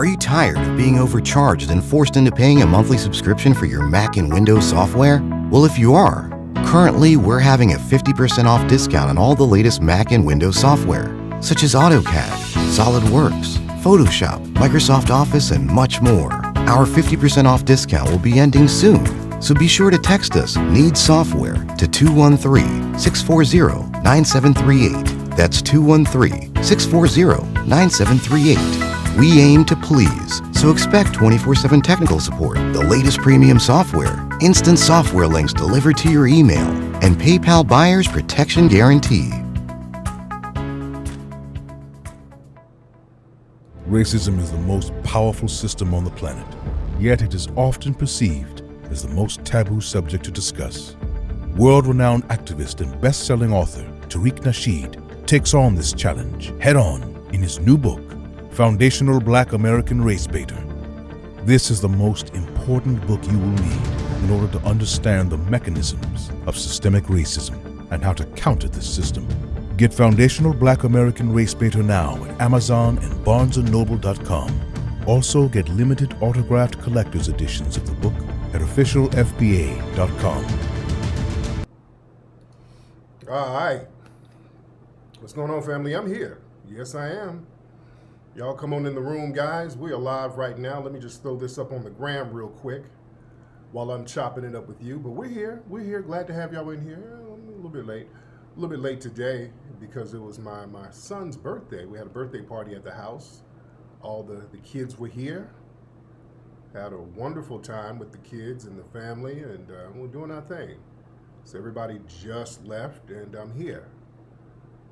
Are you tired of being overcharged and forced into paying a monthly subscription for your Mac and Windows software? Well, if you are, currently we're having a 50% off discount on all the latest Mac and Windows software, such as AutoCAD, SolidWorks, Photoshop, Microsoft Office, and much more. Our 50% off discount will be ending soon, so be sure to text us "Need Software" to 213-640-9738. That's 213-640-9738. We aim to please, so expect 24/7 technical support, the latest premium software, instant software links delivered to your email, and PayPal buyer's protection guarantee. Racism is the most powerful system on the planet, yet it is often perceived as the most taboo subject to discuss. World-renowned activist and best-selling author Tariq Nasheed takes on this challenge head-on in his new book, Foundational Black American Race Baiter. This is the most important book you will need in order to understand the mechanisms of systemic racism and how to counter this system. Get Foundational Black American Race Baiter now at Amazon and BarnesandNoble.com. Also get limited autographed collector's editions of the book at officialfba.com. All right. What's going on, family? I'm here. Yes, I am. Y'all come on in the room, guys. We are live right now. Let me just throw this up on the gram real quick while I'm chopping it up with you. But we're here. We're here. Glad to have y'all in here. I'm a little bit late. A little bit late today because it was my son's birthday. We had a birthday party at the house. All the kids were here. Had a wonderful time with the kids and the family, and we're doing our thing. So everybody just left, and I'm here.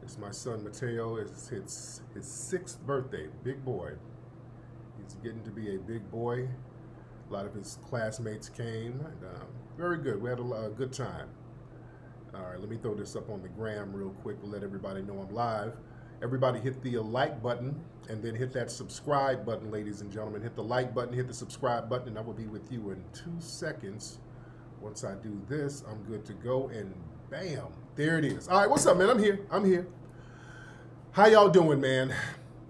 It's my son Mateo. It's his 6th birthday. Big boy. He's getting to be a big boy. A lot of his classmates came. And, very good. We had a good time. All right, let me throw this up on the gram real quick to let everybody know I'm live. Everybody hit the like button and then hit that subscribe button, ladies and gentlemen. Hit the like button, hit the subscribe button, and I will be with you in 2 seconds. Once I do this, I'm good to go, and bam, there it is. All right, what's up, man? I'm here. How y'all doing, man?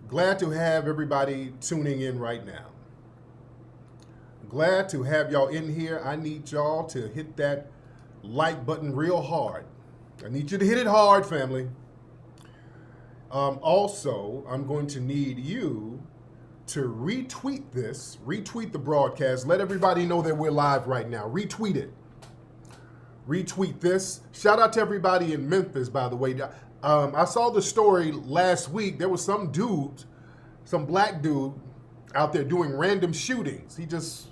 Glad to have everybody tuning in right now. Glad to have y'all in here. I need y'all to hit that like button real hard. I need you to hit it hard, family. Also, I'm going to need you to retweet this, retweet the broadcast. Let everybody know that we're live right now. Retweet it. Retweet this. Shout out to everybody in Memphis, by the way. I saw the story last week. There was some dude, some black dude out there doing random shootings. He just,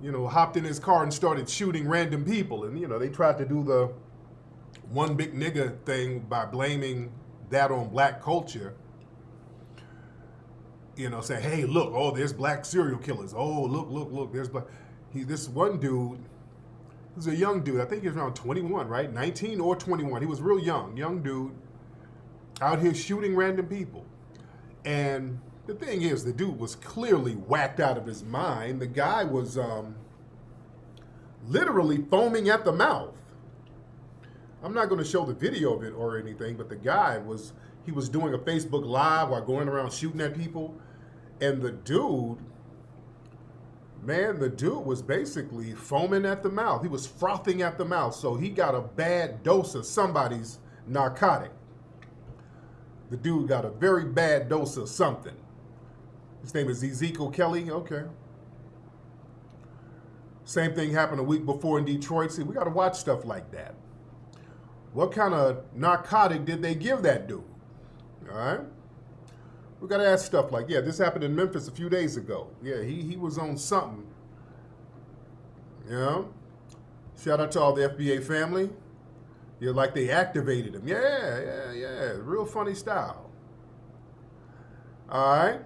hopped in his car and started shooting random people. And, they tried to do the one big nigga thing by blaming that on black culture. Say, hey, look, oh, there's black serial killers. Oh, look, there's black. This one dude, he was a young dude. I think he was around 21, right? 19 or 21. He was real young dude out here shooting random people. And the thing is, the dude was clearly whacked out of his mind. The guy was literally foaming at the mouth. I'm not going to show the video of it or anything, but the guy was doing a Facebook Live while going around shooting at people. And the dude was basically foaming at the mouth. He was frothing at the mouth. So he got a bad dose of somebody's narcotic. The dude got a very bad dose of something. His name is Ezekiel Kelly. Okay. Same thing happened a week before in Detroit. See, we got to watch stuff like that. What kind of narcotic did they give that dude? All right. We got to ask stuff like, this happened in Memphis a few days ago. Yeah, he was on something. Shout out to all the FBA family. Yeah, like they activated him. Yeah. Real funny style. All right.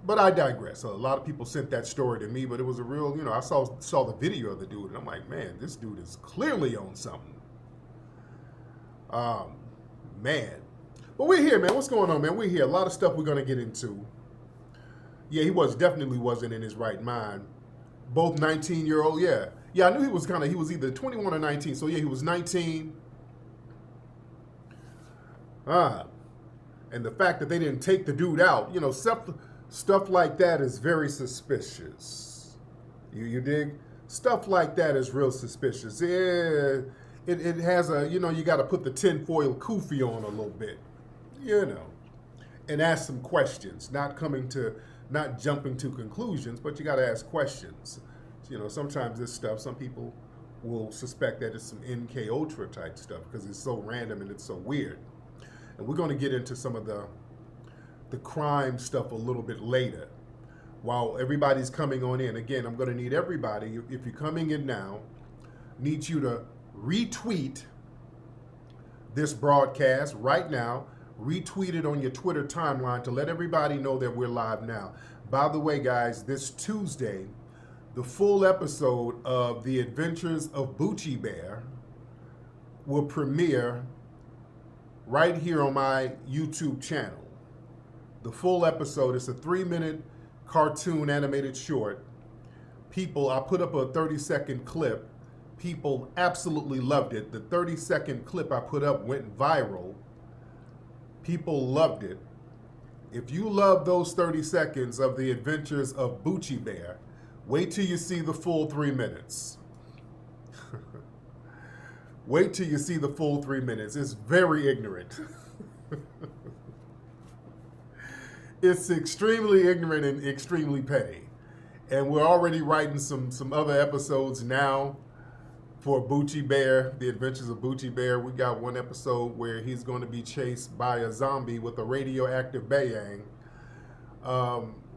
But I digress. A lot of people sent that story to me, but it was a real, I saw the video of the dude, and I'm like, man, this dude is clearly on something. Man. But we're here, man. What's going on, man? We're here. A lot of stuff we're going to get into. Yeah, he definitely wasn't in his right mind. Both 19-year-old, yeah. Yeah, I knew he was either 21 or 19. So, yeah, he was 19. And the fact that they didn't take the dude out, Stuff like that is very suspicious. You dig? Stuff like that is real suspicious. Yeah, it has a, you got to put the tinfoil kufi on a little bit, and ask some questions, not jumping to conclusions, but you got to ask questions. Sometimes this stuff, some people will suspect that it's some NK Ultra type stuff because it's so random and it's so weird. And we're going to get into some of the crime stuff a little bit later. While everybody's coming on in, again, I'm going to need everybody, if you're coming in now, need you to retweet this broadcast right now. Retweet it on your Twitter timeline to let everybody know that we're live now. By the way, guys, this Tuesday, the full episode of The Adventures of Bucci Bear will premiere right here on my YouTube channel. The full episode is a 3-minute cartoon animated short. I put up a 30-second clip. People absolutely loved it. The 30-second clip I put up went viral. People loved it. If you love those 30 seconds of The Adventures of Bucci Bear, wait till you see the full 3 minutes. Wait till you see the full 3 minutes. It's very ignorant. It's extremely ignorant and extremely petty. And we're already writing some other episodes now for Bucci Bear, The Adventures of Bucci Bear. We got one episode where he's going to be chased by a zombie with a radioactive bayang.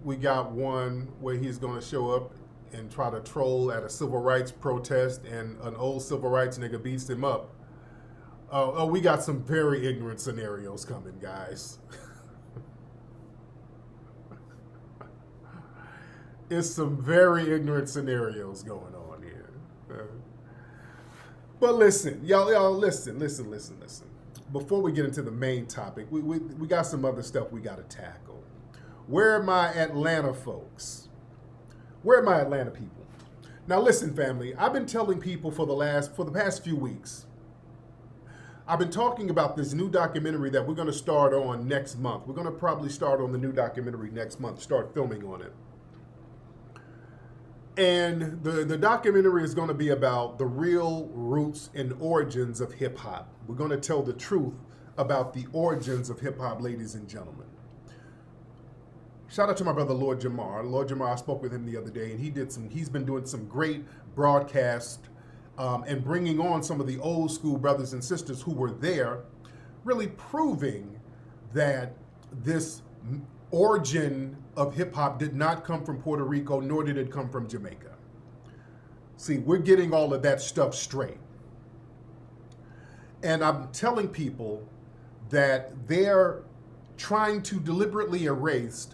We got one where he's going to show up and try to troll at a civil rights protest and an old civil rights nigga beats him up. We got some very ignorant scenarios coming, guys. It's some very ignorant scenarios going on here. But listen, y'all listen. Before we get into the main topic, we got some other stuff we got to tackle. Where are my Atlanta folks? Where are my Atlanta people? Now listen, family, I've been telling people for the past few weeks, I've been talking about this new documentary that we're going to start on next month. We're going to probably start on the new documentary next month, start filming on it. And the documentary is going to be about the real roots and origins of hip hop. We're going to tell the truth about the origins of hip hop, ladies and gentlemen. Shout out to my brother, Lord Jamar. Lord Jamar, I spoke with him the other day, and he's been doing some great broadcast and bringing on some of the old school brothers and sisters who were there, really proving that this origin of hip-hop did not come from Puerto Rico, nor did it come from Jamaica. See, we're getting all of that stuff straight. And I'm telling people that they're trying to deliberately erase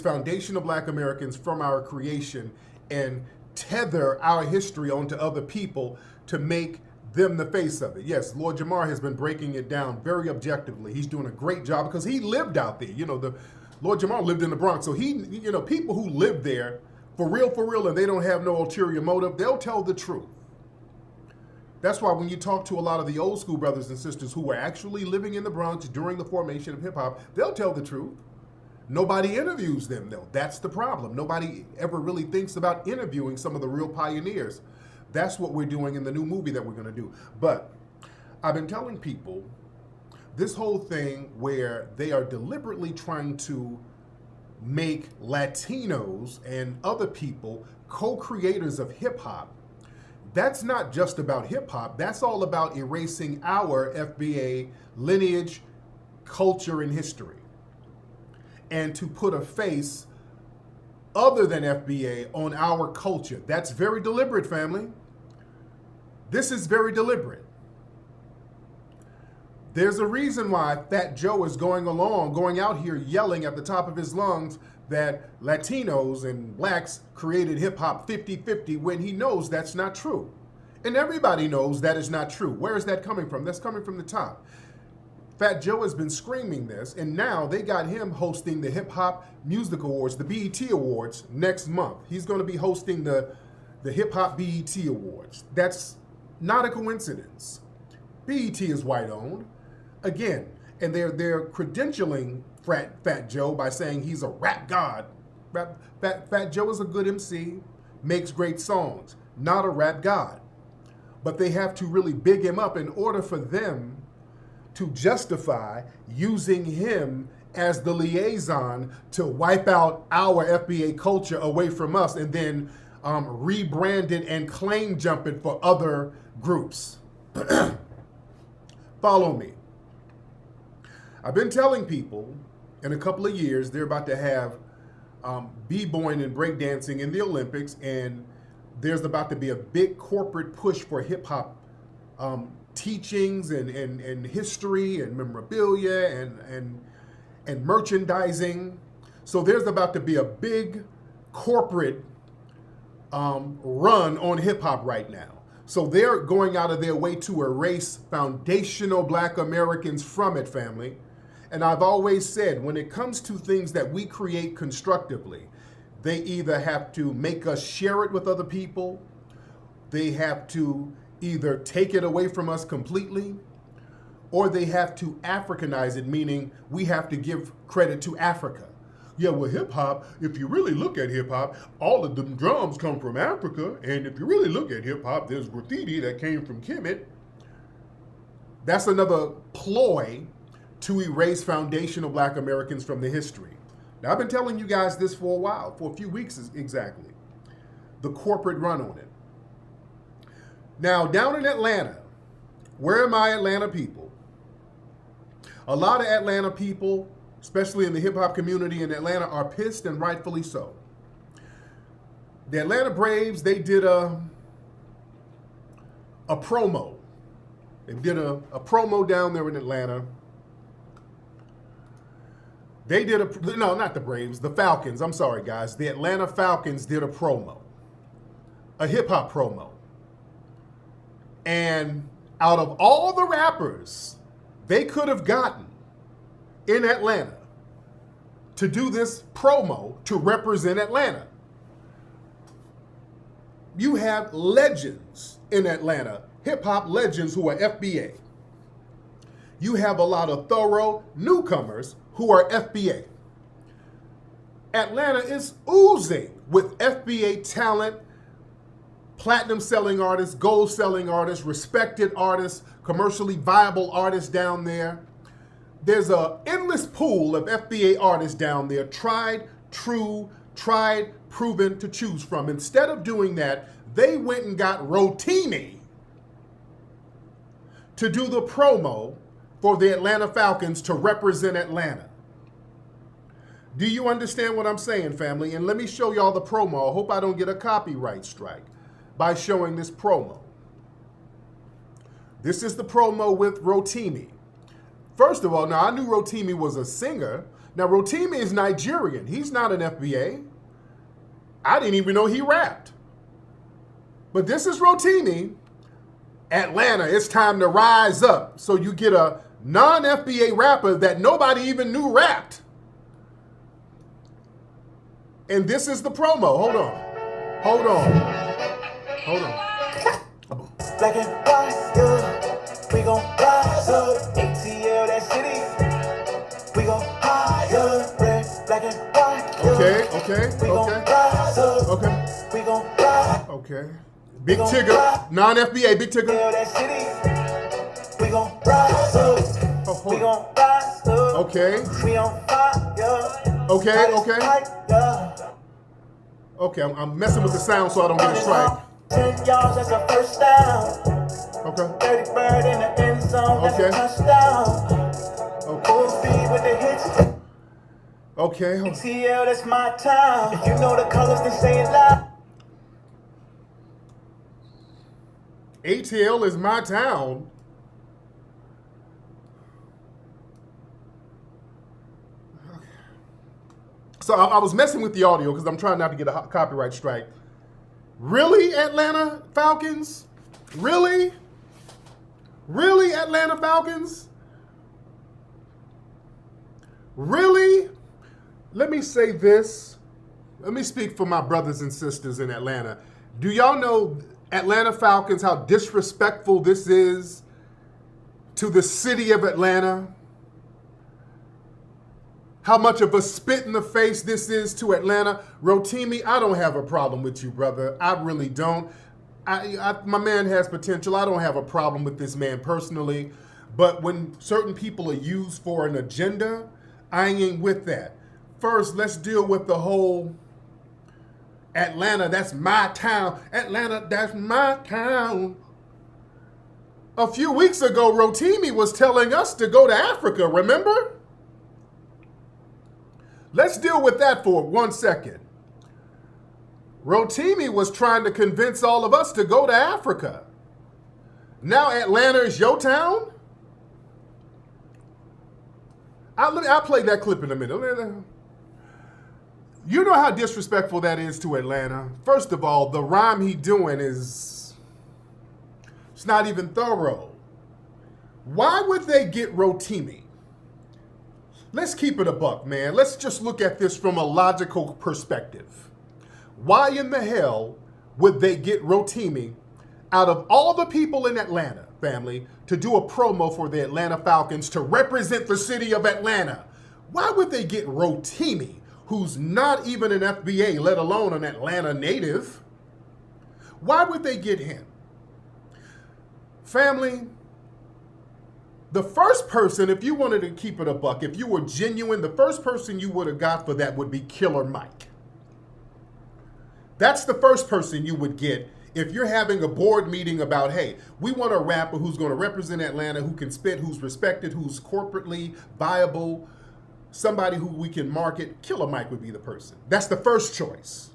foundational Black Americans from our creation and tether our history onto other people to make them the face of it. Yes, Lord Jamar has been breaking it down very objectively. He's doing a great job because he lived out there. Lord Jamar lived in the Bronx, so people who live there for real, and they don't have no ulterior motive, they'll tell the truth. That's why when you talk to a lot of the old school brothers and sisters who were actually living in the Bronx during the formation of hip hop, they'll tell the truth. Nobody interviews them, though. That's the problem. Nobody ever really thinks about interviewing some of the real pioneers. That's what we're doing in the new movie that we're going to do. But I've been telling people this whole thing where they are deliberately trying to make Latinos and other people co-creators of hip hop. That's not just about hip hop. That's all about erasing our FBA lineage, culture, and history. And to put a face other than FBA on our culture. That's very deliberate, family. This is very deliberate. There's a reason why Fat Joe is going out here yelling at the top of his lungs that Latinos and blacks created hip hop 50-50 when he knows that's not true. And everybody knows that is not true. Where is that coming from? That's coming from the top. Fat Joe has been screaming this, and now they got him hosting the Hip Hop Music Awards, the BET Awards, next month. He's going to be hosting the Hip Hop BET Awards. That's not a coincidence. BET is white-owned. Again, And they're credentialing Fat Joe by saying he's a rap god. Fat Joe is a good MC, makes great songs, not a rap god. But they have to really big him up in order for them to justify using him as the liaison to wipe out our FBA culture away from us and then rebrand it and claim jump it for other groups. Follow me. I've been telling people in a couple of years they're about to have b-boying and breakdancing in the Olympics, and there's about to be a big corporate push for hip-hop teachings and history and memorabilia and merchandising. So there's about to be a big corporate run on hip-hop right now. So they're going out of their way to erase foundational Black Americans from it, family. And I've always said, when it comes to things that we create constructively, they either have to make us share it with other people, they have to either take it away from us completely, or they have to Africanize it, meaning we have to give credit to Africa. Yeah, well, hip-hop, if you really look at hip-hop, all of them drums come from Africa, and if you really look at hip-hop, there's graffiti that came from Kemet. That's another ploy to erase foundational Black Americans from the history. Now, I've been telling you guys this for a while, for a few weeks exactly, the corporate run on it. Now, down in Atlanta, where are my Atlanta people? A lot of Atlanta people, especially in the hip-hop community in Atlanta, are pissed, and rightfully so. The Atlanta Braves, they did a promo. They did a promo down there in Atlanta. They did no, not the Braves, the Falcons. I'm sorry, guys. The Atlanta Falcons did a promo, a hip-hop promo. And out of all the rappers they could have gotten in Atlanta to do this promo to represent Atlanta, you have legends in Atlanta, hip-hop legends who are FBA. You have a lot of thorough newcomers who are FBA. Atlanta is oozing with FBA talent, platinum selling artists, gold selling artists, respected artists, commercially viable artists down there. There's an endless pool of FBA artists down there, tried, true, tried, proven to choose from. Instead of doing that, they went and got Rotimi to do the promo for the Atlanta Falcons to represent Atlanta. Do you understand what I'm saying, family? And let me show y'all the promo. I hope I don't get a copyright strike by showing this promo. This is the promo with Rotimi. First of all, now I knew Rotimi was a singer. Now Rotimi is Nigerian. He's not an FBA. I didn't even know he rapped. But this is Rotimi. Atlanta, it's time to rise up. So you get a non-FBA rapper that nobody even knew rapped. And this is the promo. Hold on. Black and white, yeah. We gon' rise up. ATL, that city. We gon' higher. Red, black and white, yeah. Okay. We gon' rise up. Okay. We gon' rise. Okay. Big Tigger, non-FBA, Big Tigger. That city. We gon' rise up. We gon' rise up. Okay. We on fire. Okay. Okay, I'm messing with the sound so I don't get a strike. 10 yards, that's a first down. Okay. 30 bird in the end zone, that's a touchdown. Okay. Full speed with the hits. Okay. ATL, that's my time. If you know the colors, then say it loud. ATL is my town. So I was messing with the audio because I'm trying not to get a copyright strike. Really, Atlanta Falcons? Really? Really, Atlanta Falcons? Really? Let me say this. Let me speak for my brothers and sisters in Atlanta. Do y'all know, Atlanta Falcons, how disrespectful this is to the city of Atlanta? how much of a spit in the face this is to Atlanta. Rotimi, I don't have a problem with you, brother. I really don't. My man has potential. I don't have a problem with this man personally. But when certain people are used for an agenda, I ain't with that. First, let's deal with the whole Atlanta, that's my town. Atlanta, that's my town. A few weeks ago, Rotimi was telling us to go to Africa, remember? Let's deal with that for 1 second. Rotimi was trying to convince all of us to go to Africa. Now Atlanta is your town? I'll play that clip in a minute. You know how disrespectful that is to Atlanta. First of all, the rhyme he doing it's not even thorough. Why would they get Rotimi? Let's keep it a buck, man. Let's just look at this from a logical perspective. Why in the hell would they get Rotimi out of all the people in Atlanta, family, to do a promo for the Atlanta Falcons to represent the city of Atlanta? Why would they get Rotimi, who's not even an FBA, let alone an Atlanta native? Why would they get him? Family, the first person, if you wanted to keep it a buck, if you were genuine, the first person you would have got for that would be Killer Mike. That's the first person you would get if you're having a board meeting about, hey, we want a rapper who's going to represent Atlanta, who can spit, who's respected, who's corporately viable, somebody who we can market. Killer Mike would be the person. That's the first choice.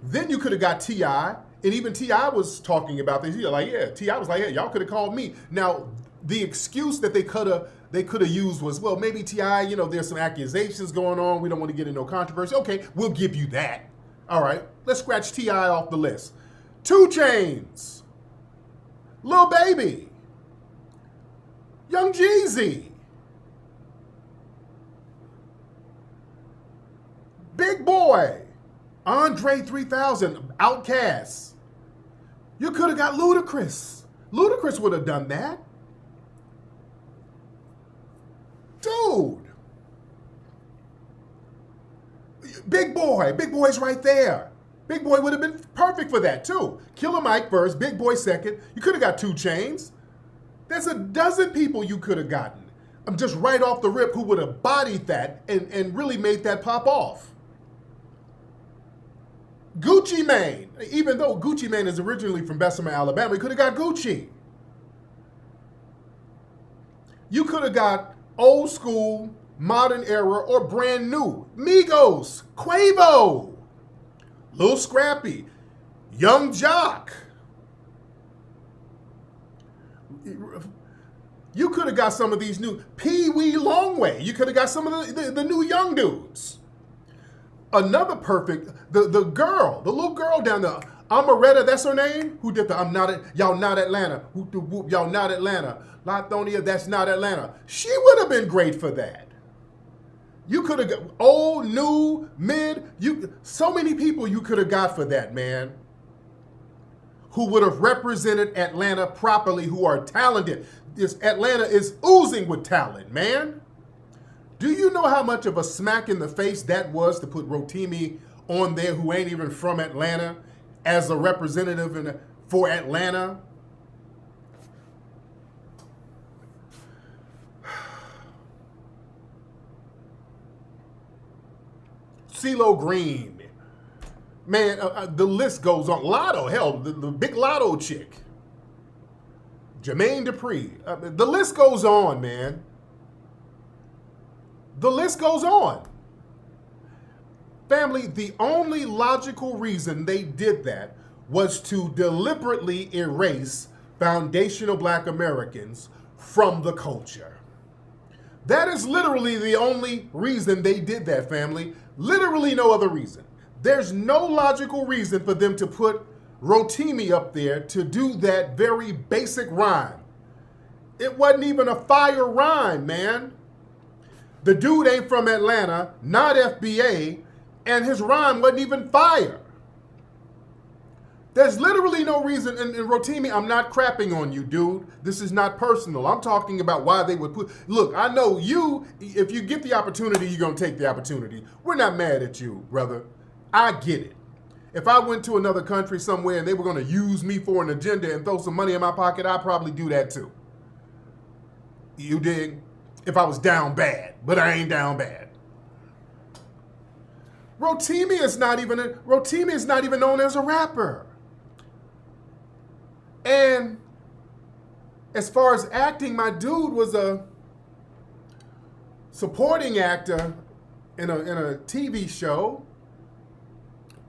Then you could have got T.I., and even T.I. was talking about this. T.I. was like, yeah, y'all could have called me. Now, the excuse that they could have used was, well, maybe T.I., there's some accusations going on. We don't want to get into no controversy. Okay, we'll give you that. All right, let's scratch T.I. off the list. 2 Chainz, Lil Baby, Young Jeezy, Big Boy, Andre 3000, Outkast. You could have got Ludacris. Ludacris would have done that. Dude. Big Boy's right there. Big Boy would have been perfect for that too. Killer Mike first, Big Boy second. You could have got 2 Chainz. There's a dozen people you could have gotten. I'm just right off the rip who would have bodied that and really made that pop off. Gucci Mane, even though Gucci Mane is originally from Bessemer, Alabama, you could have got Gucci. You could have got old school, modern era, or brand new. Migos, Quavo, Lil Scrappy, Young Jock. You could have got some of these new Pee Wee Longway. You could have got some of the new young dudes. Another perfect, the girl, the little girl down there, Amaretta, that's her name? Who did the y'all not Atlanta. Y'all not Atlanta. Lithonia, that's not Atlanta. She would have been great for that. You could have got old, new, mid, so many people you could have got for that, man. Who would have represented Atlanta properly, who are talented. This Atlanta is oozing with talent, man. Do you know how much of a smack in the face that was to put Rotimi on there, who ain't even from Atlanta, as a representative for Atlanta? CeeLo Green. Man, the list goes on. Lotto, hell, the big Lotto chick. Jermaine Dupri. The list goes on, man. The list goes on. Family, the only logical reason they did that was to deliberately erase foundational Black Americans from the culture. That is literally the only reason they did that, family. Literally no other reason. There's no logical reason for them to put Rotimi up there to do that very basic rhyme. It wasn't even a fire rhyme, man. The dude ain't from Atlanta, not FBA, and his rhyme wasn't even fire. There's literally no reason, and Rotimi, I'm not crapping on you, dude. This is not personal. I'm talking about why they would put, look, I know you, if you get the opportunity, you're going to take the opportunity. We're not mad at you, brother. I get it. If I went to another country somewhere and they were going to use me for an agenda and throw some money in my pocket, I'd probably do that too. You dig? If I was down bad, but I ain't down bad. Rotimi is not even known as a rapper. And as far as acting, my dude was a supporting actor in a TV show.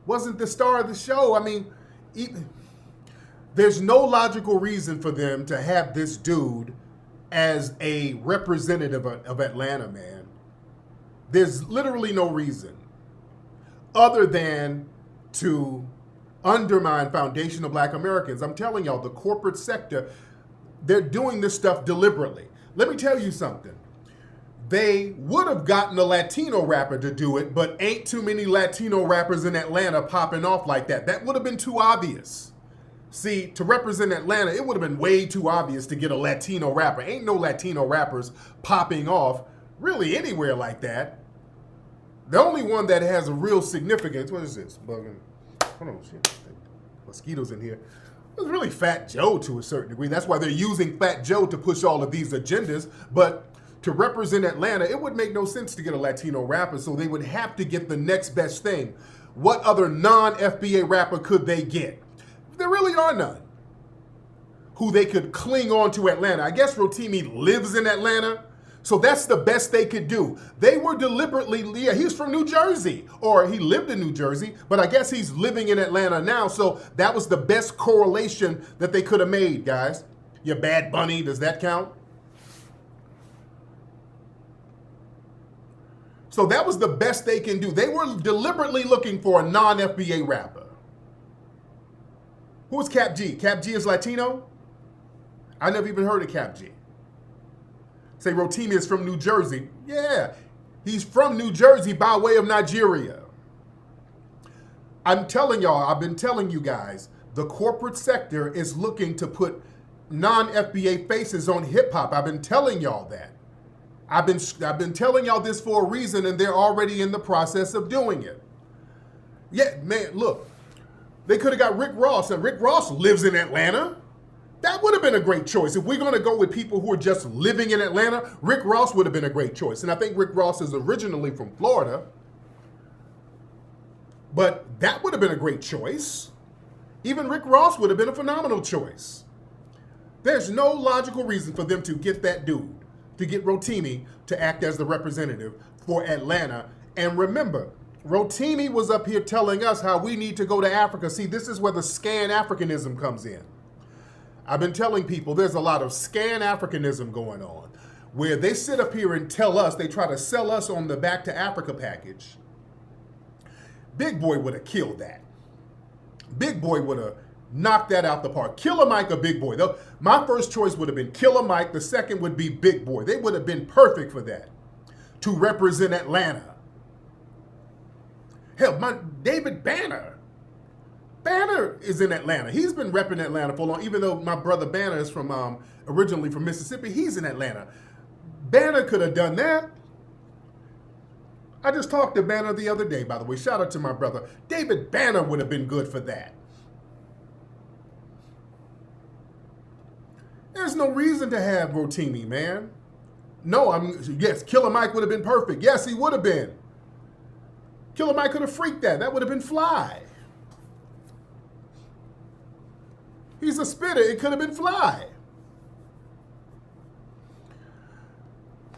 Wasn't the star of the show. I mean, there's no logical reason for them to have this dude as a representative of Atlanta, man. There's literally no reason other than to undermine foundational Black Americans. I'm telling y'all, the corporate sector, they're doing this stuff deliberately. Let me tell you something. They would have gotten a Latino rapper to do it, but ain't too many Latino rappers in Atlanta popping off like that. That would have been too obvious. See, to represent Atlanta, it would have been way too obvious to get a Latino rapper. Ain't no Latino rappers popping off really anywhere like that. The only one that has a real significance, what is this? Bugging. Hold on, shit. Mosquitoes in here. It was really Fat Joe to a certain degree. That's why they're using Fat Joe to push all of these agendas. But to represent Atlanta, it would make no sense to get a Latino rapper, so they would have to get the next best thing. What other non-FBA rapper could they get? There really are none who they could cling on to Atlanta. I guess Rotimi lives in Atlanta, so that's the best they could do. They were deliberately, yeah, he's from New Jersey, or he lived in New Jersey, but I guess he's living in Atlanta now, so that was the best correlation that they could have made, guys. Your Bad Bunny, does that count? So that was the best they can do. They were deliberately looking for a non-FBA rapper. Who is Cap G? Cap G is Latino? I never even heard of Cap G. Say Rotimi is from New Jersey. Yeah, he's from New Jersey by way of Nigeria. I'm telling y'all, I've been telling you guys, the corporate sector is looking to put non-FBA faces on hip hop. I've been telling y'all that. I've been telling y'all this for a reason, and they're already in the process of doing it. Yeah, man, look, they could have got Rick Ross, and Rick Ross lives in Atlanta. That would have been a great choice. If we're going to go with people who are just living in Atlanta, Rick Ross would have been a great choice. And I think Rick Ross is originally from Florida. But that would have been a great choice. Even Rick Ross would have been a phenomenal choice. There's no logical reason for them to get that dude, to get Rotimi to act as the representative for Atlanta. And remember, Rotimi was up here telling us how we need to go to Africa. See, this is where the scan Africanism comes in. I've been telling people there's a lot of scan Africanism going on, where they sit up here and tell us, they try to sell us on the Back to Africa package. Big Boy would have killed that. Big Boy would have knocked that out the park. Killer Mike or Big Boy. My first choice would have been Killer Mike. The second would be Big Boy. They would have been perfect for that, to represent Atlanta. Hell, my David Banner. Banner is in Atlanta. He's been repping Atlanta for long, even though my brother Banner is from originally from Mississippi. He's in Atlanta. Banner could have done that. I just talked to Banner the other day, by the way. Shout out to my brother. David Banner would have been good for that. There's no reason to have Rotimi, man. No, yes, Killer Mike would have been perfect. Yes, he would have been. Killer Mike could have freaked that. That would have been fly. He's a spitter. It could have been fly.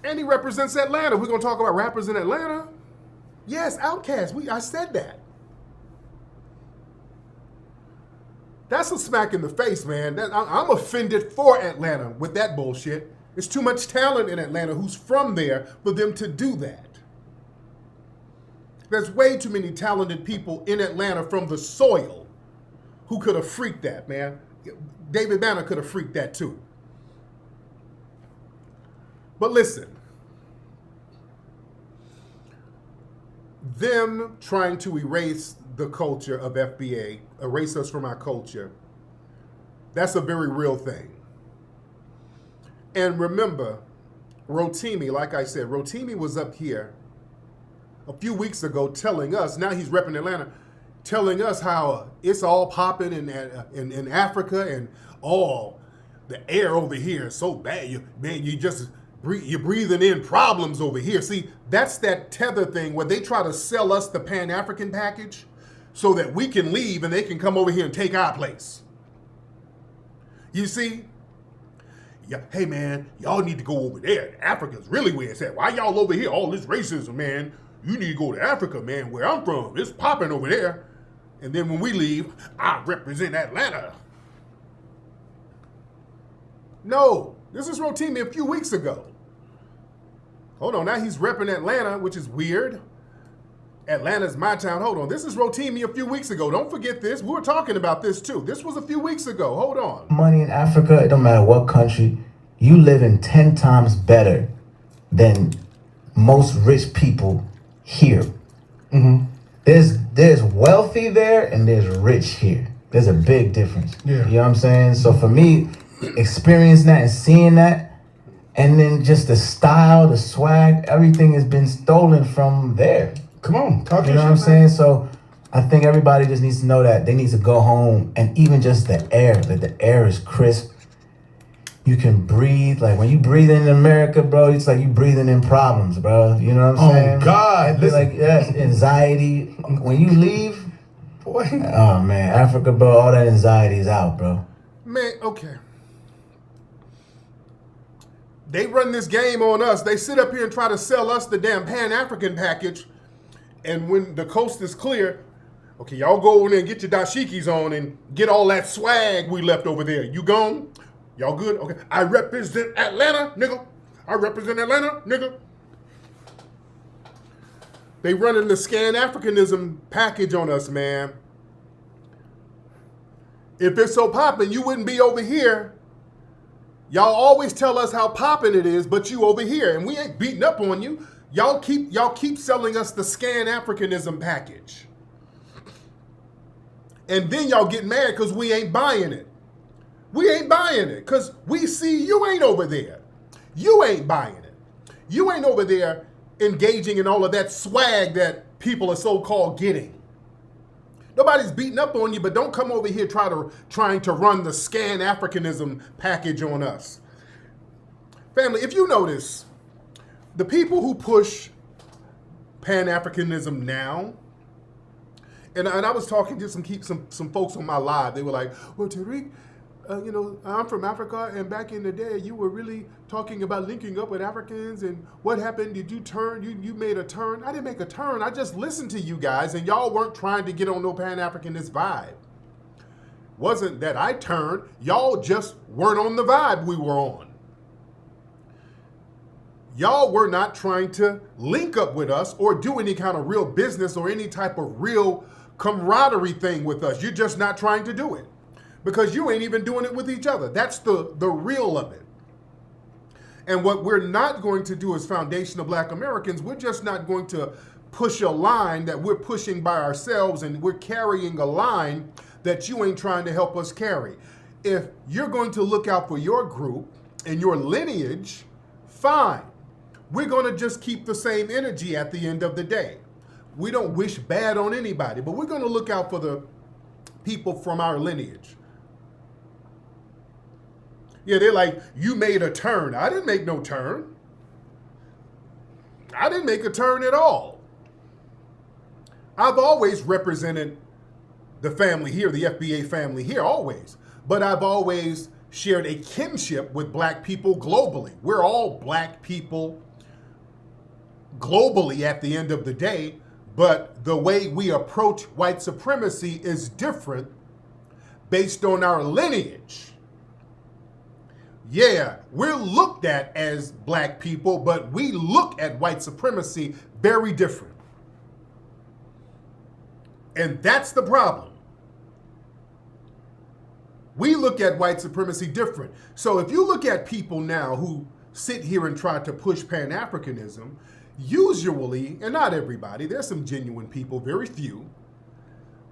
And he represents Atlanta. We're going to talk about rappers in Atlanta. Yes, Outkast. I said that. That's a smack in the face, man. I'm offended for Atlanta with that bullshit. There's too much talent in Atlanta who's from there for them to do that. There's way too many talented people in Atlanta from the soil who could have freaked that, man. David Banner could have freaked that too. But listen, them trying to erase the culture of FBA, erase us from our culture, that's a very real thing. And remember, Rotimi, like I said, Rotimi was up here a few weeks ago telling us, now he's repping Atlanta, telling us how it's all popping in Africa and all the air over here is so bad. You're breathing in problems over here. See, that's that tether thing where they try to sell us the Pan-African package so that we can leave and they can come over here and take our place. You see? Yeah, hey man, y'all need to go over there. Africa's really where it's at. Why y'all over here? All this racism, man. You need to go to Africa, man, where I'm from. It's popping over there. And then when we leave, I represent Atlanta. No, this is Rotimi a few weeks ago. Hold on, now he's repping Atlanta, which is weird. Atlanta's my town. Hold on, this is Rotimi a few weeks ago. Don't forget this. We were talking about this too. This was a few weeks ago. Hold on. Money in Africa, it don't matter what country, you live in 10 times better than most rich people here. Mm-hmm. There's wealthy there and there's rich here. There's a big difference. Yeah. You know what I'm saying? So for me, experiencing that and seeing that, and then just the style, the swag, everything has been stolen from there. Come on, talk. You know what I'm saying? So I think everybody just needs to know that they need to go home, and even just the air, that the air is crisp. You can breathe. Like when you breathe in America, bro, it's like you breathing in problems, bro. You know what I'm saying? Oh God, like yes, anxiety. When you leave, boy. Oh man, Africa, bro, all that anxiety is out, bro. Man, okay. They run this game on us. They sit up here and try to sell us the damn Pan-African package. And when the coast is clear, okay, y'all go over there and get your dashikis on and get all that swag we left over there. You gone? Y'all good? Okay. I represent Atlanta, nigga. I represent Atlanta, nigga. They running the Scan-Africanism package on us, man. If it's so poppin', you wouldn't be over here. Y'all always tell us how poppin' it is, but you over here, and we ain't beating up on you. Y'all keep selling us the Scan-Africanism package. And then y'all get mad because we ain't buying it. We ain't buying it because we see you ain't over there. You ain't buying it. You ain't over there engaging in all of that swag that people are so-called getting. Nobody's beating up on you, but don't come over here trying to run the Scan-Africanism package on us. Family, if you notice, the people who push Pan-Africanism now, and I was talking to some folks on my live, they were like, well, Tariq, I'm from Africa, and back in the day, you were really talking about linking up with Africans, and what happened? Did you turn? You made a turn? I didn't make a turn. I just listened to you guys, and y'all weren't trying to get on no Pan-Africanist vibe. Wasn't that I turned. Y'all just weren't on the vibe we were on. Y'all were not trying to link up with us or do any kind of real business or any type of real camaraderie thing with us. You're just not trying to do it. Because you ain't even doing it with each other. That's the real of it. And what we're not going to do as foundational Black Americans, we're just not going to push a line that we're pushing by ourselves, and we're carrying a line that you ain't trying to help us carry. If you're going to look out for your group and your lineage, fine. We're going to just keep the same energy at the end of the day. We don't wish bad on anybody, but we're going to look out for the people from our lineage. Yeah, they're like, you made a turn. I didn't make no turn. I didn't make a turn at all. I've always represented the family here, the FBA family here, always. But I've always shared a kinship with Black people globally. We're all Black people globally at the end of the day, but the way we approach white supremacy is different based on our lineage. Yeah, we're looked at as Black people, but we look at white supremacy very different. And that's the problem. We look at white supremacy different. So if you look at people now who sit here and try to push Pan-Africanism, usually, and not everybody, there's some genuine people, very few,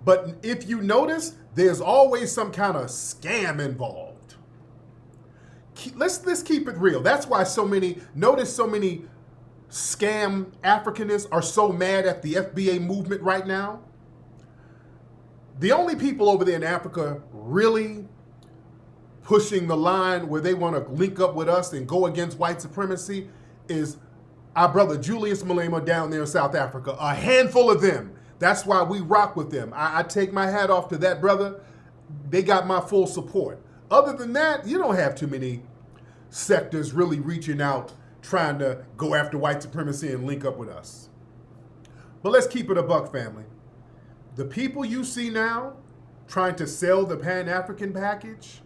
But if you notice, there's always some kind of scam involved. Let's keep it real. That's why so many scam Africanists are so mad at the FBA movement right now. The only people over there in Africa really pushing the line where they want to link up with us and go against white supremacy is our brother Julius Malema down there in South Africa. A handful of them. That's why we rock with them. I take my hat off to that brother. They got my full support. Other than that, you don't have too many sectors really reaching out, trying to go after white supremacy and link up with us. But let's keep it a buck, family. The people you see now trying to sell the Pan-African package,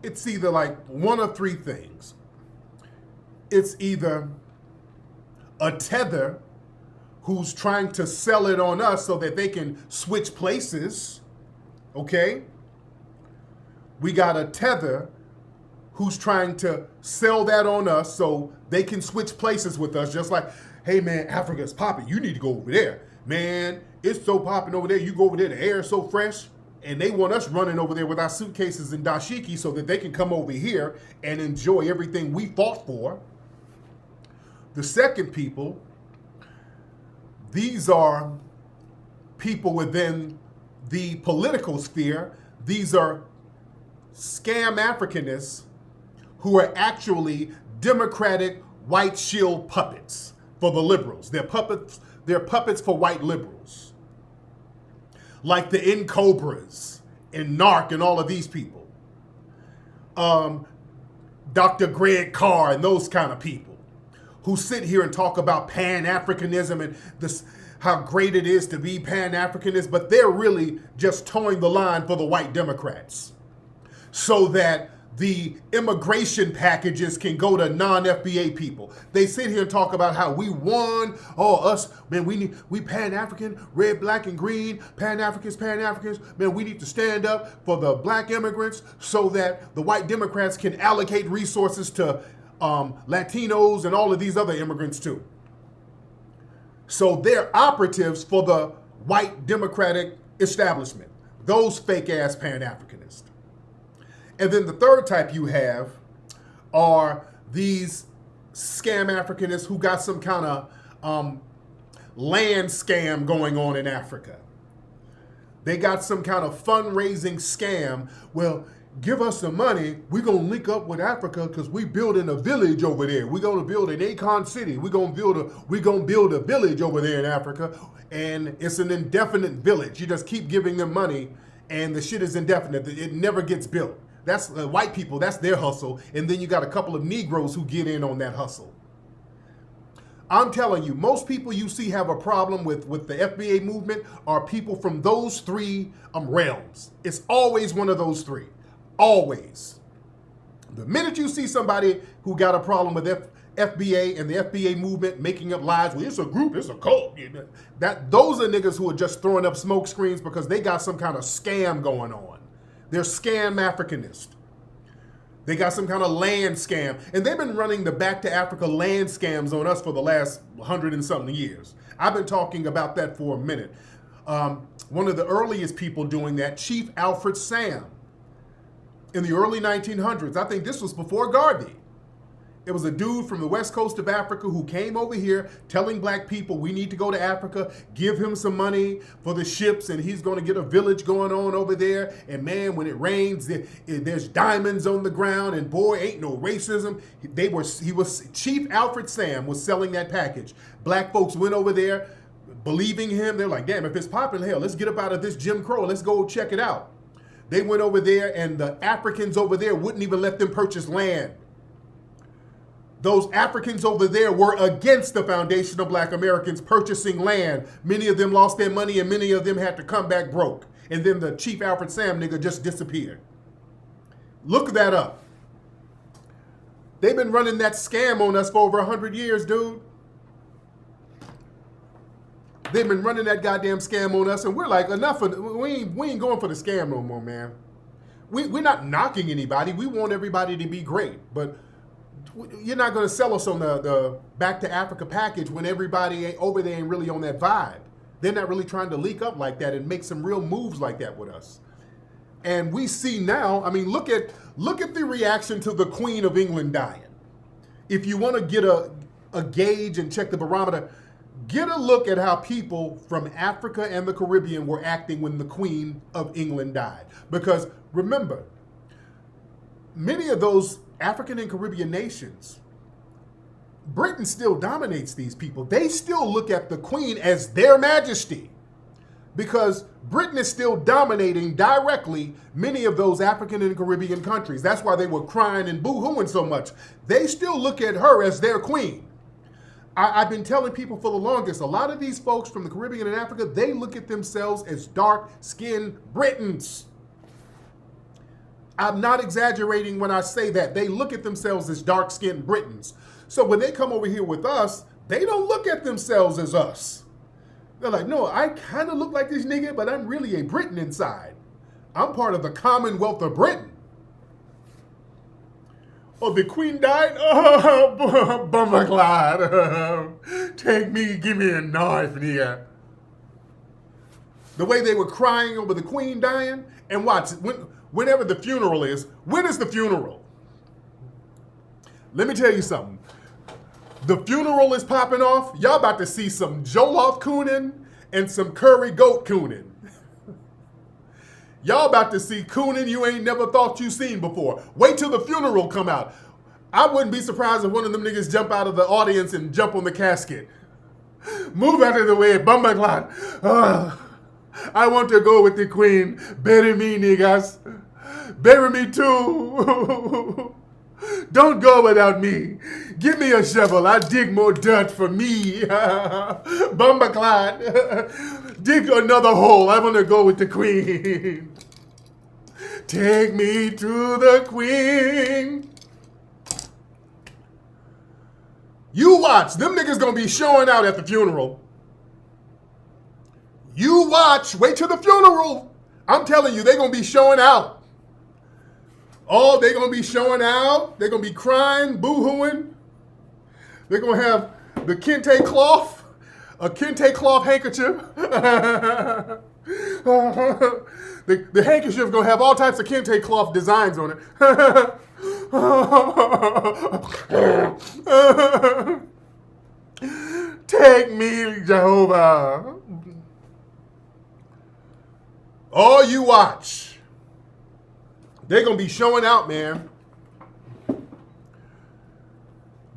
it's either like one of three things. It's either a tether who's trying to sell it on us so that they can switch places, okay? We got a tether who's trying to sell that on us so they can switch places with us, just like, hey man, Africa's popping, you need to go over there. Man, it's so popping over there, you go over there, the air is so fresh, and they want us running over there with our suitcases and dashiki so that they can come over here and enjoy everything we fought for. The second people, these are people within the political sphere. These are scam Africanists who are actually Democratic white shield puppets for the liberals. They're puppets for white liberals. Like the N-Cobras and NARC and all of these people. Dr. Greg Carr and those kind of people who sit here and talk about Pan-Africanism and this, how great it is to be Pan-Africanist, but they're really just towing the line for the white Democrats so that the immigration packages can go to non-FBA people. They sit here and talk about how we won, us, man, we Pan-African, red, black, and green, Pan-Africans, man, we need to stand up for the black immigrants so that the white Democrats can allocate resources to Latinos and all of these other immigrants too. So they're operatives for the white Democratic establishment, those fake-ass Pan-Africanists. And then the third type you have are these scam Africanists who got some kind of land scam going on in Africa. They got some kind of fundraising scam. Well, give us some money. We're going to link up with Africa because we building a village over there. We're going to build an Akon city. We're going to build a village over there in Africa. And it's an indefinite village. You just keep giving them money and the shit is indefinite. It never gets built. That's white people, that's their hustle. And then you got a couple of Negroes who get in on that hustle. I'm telling you, most people you see have a problem with the FBA movement are people from those three realms. It's always one of those three. Always. The minute you see somebody who got a problem with FBA and the FBA movement making up lies, well, it's a group, it's a cult. Those are niggas who are just throwing up smoke screens because they got some kind of scam going on. They're scam Africanists. They got some kind of land scam. And they've been running the Back to Africa land scams on us for the last 100 and something years. I've been talking about that for a minute. One of the earliest people doing that, Chief Alfred Sam, in the early 1900s. I think this was before Garvey. It was a dude from the west coast of Africa who came over here telling black people we need to go to Africa, give him some money for the ships, and he's going to get a village going on over there. And man, when it rains, there's diamonds on the ground, and boy, ain't no racism. Chief Alfred Sam was selling that package. Black folks went over there believing him. They're like, damn, if it's popular, hell, let's get up out of this Jim Crow. Let's go check it out. They went over there, and the Africans over there wouldn't even let them purchase land. Those Africans over there were against the foundation of black Americans purchasing land. Many of them lost their money and many of them had to come back broke. And then the Chief Alfred Sam nigga just disappeared. Look that up. They've been running that scam on us for over 100 years, dude. They've been running that goddamn scam on us and we're like, enough of it. We ain't going for the scam no more, man. We're not knocking anybody. We want everybody to be great, but you're not going to sell us on the Back to Africa package when everybody over there ain't really on that vibe. They're not really trying to leak up like that and make some real moves like that with us. And we see now, I mean, look at the reaction to the Queen of England dying. If you want to get a gauge and check the barometer, get a look at how people from Africa and the Caribbean were acting when the Queen of England died. Because remember, many of those African and Caribbean nations, Britain still dominates these people. They still look at the Queen as their majesty because Britain is still dominating directly many of those African and Caribbean countries. That's why they were crying and boo-hooing so much. They still look at her as their queen. I've been telling people for the longest, a lot of these folks from the Caribbean and Africa, they look at themselves as dark-skinned Britons. I'm not exaggerating when I say that. They look at themselves as dark-skinned Britons. So when they come over here with us, they don't look at themselves as us. They're like, no, I kind of look like this nigga, but I'm really a Briton inside. I'm part of the Commonwealth of Britain. Oh, the Queen died? Oh, Bummerclad. Take me, give me a knife, nigga. The way they were crying over the Queen dying, and watch, whenever the funeral is, when is the funeral? Let me tell you something. The funeral is popping off. Y'all about to see some Jollof cooning and some curry goat cooning. Y'all about to see cooning you ain't never thought you seen before. Wait till the funeral come out. I wouldn't be surprised if one of them niggas jump out of the audience and jump on the casket. Move out of the way, Bummerclad. I want to go with the Queen. Bury me, niggas. Bury me too. Don't go without me. Give me a shovel. I dig more dirt for me. Bummerclad. Dig another hole. I want to go with the Queen. Take me to the Queen. You watch. Them niggas gonna be showing out at the funeral. You watch. Wait till the funeral. I'm telling you, they gonna be showing out. Oh, they're going to be showing out. They're going to be crying, boo-hooing. They're going to have the kente cloth, a kente cloth handkerchief. The handkerchief going to have all types of kente cloth designs on it. Take me, Jehovah. Oh, you watch. They're going to be showing out, man.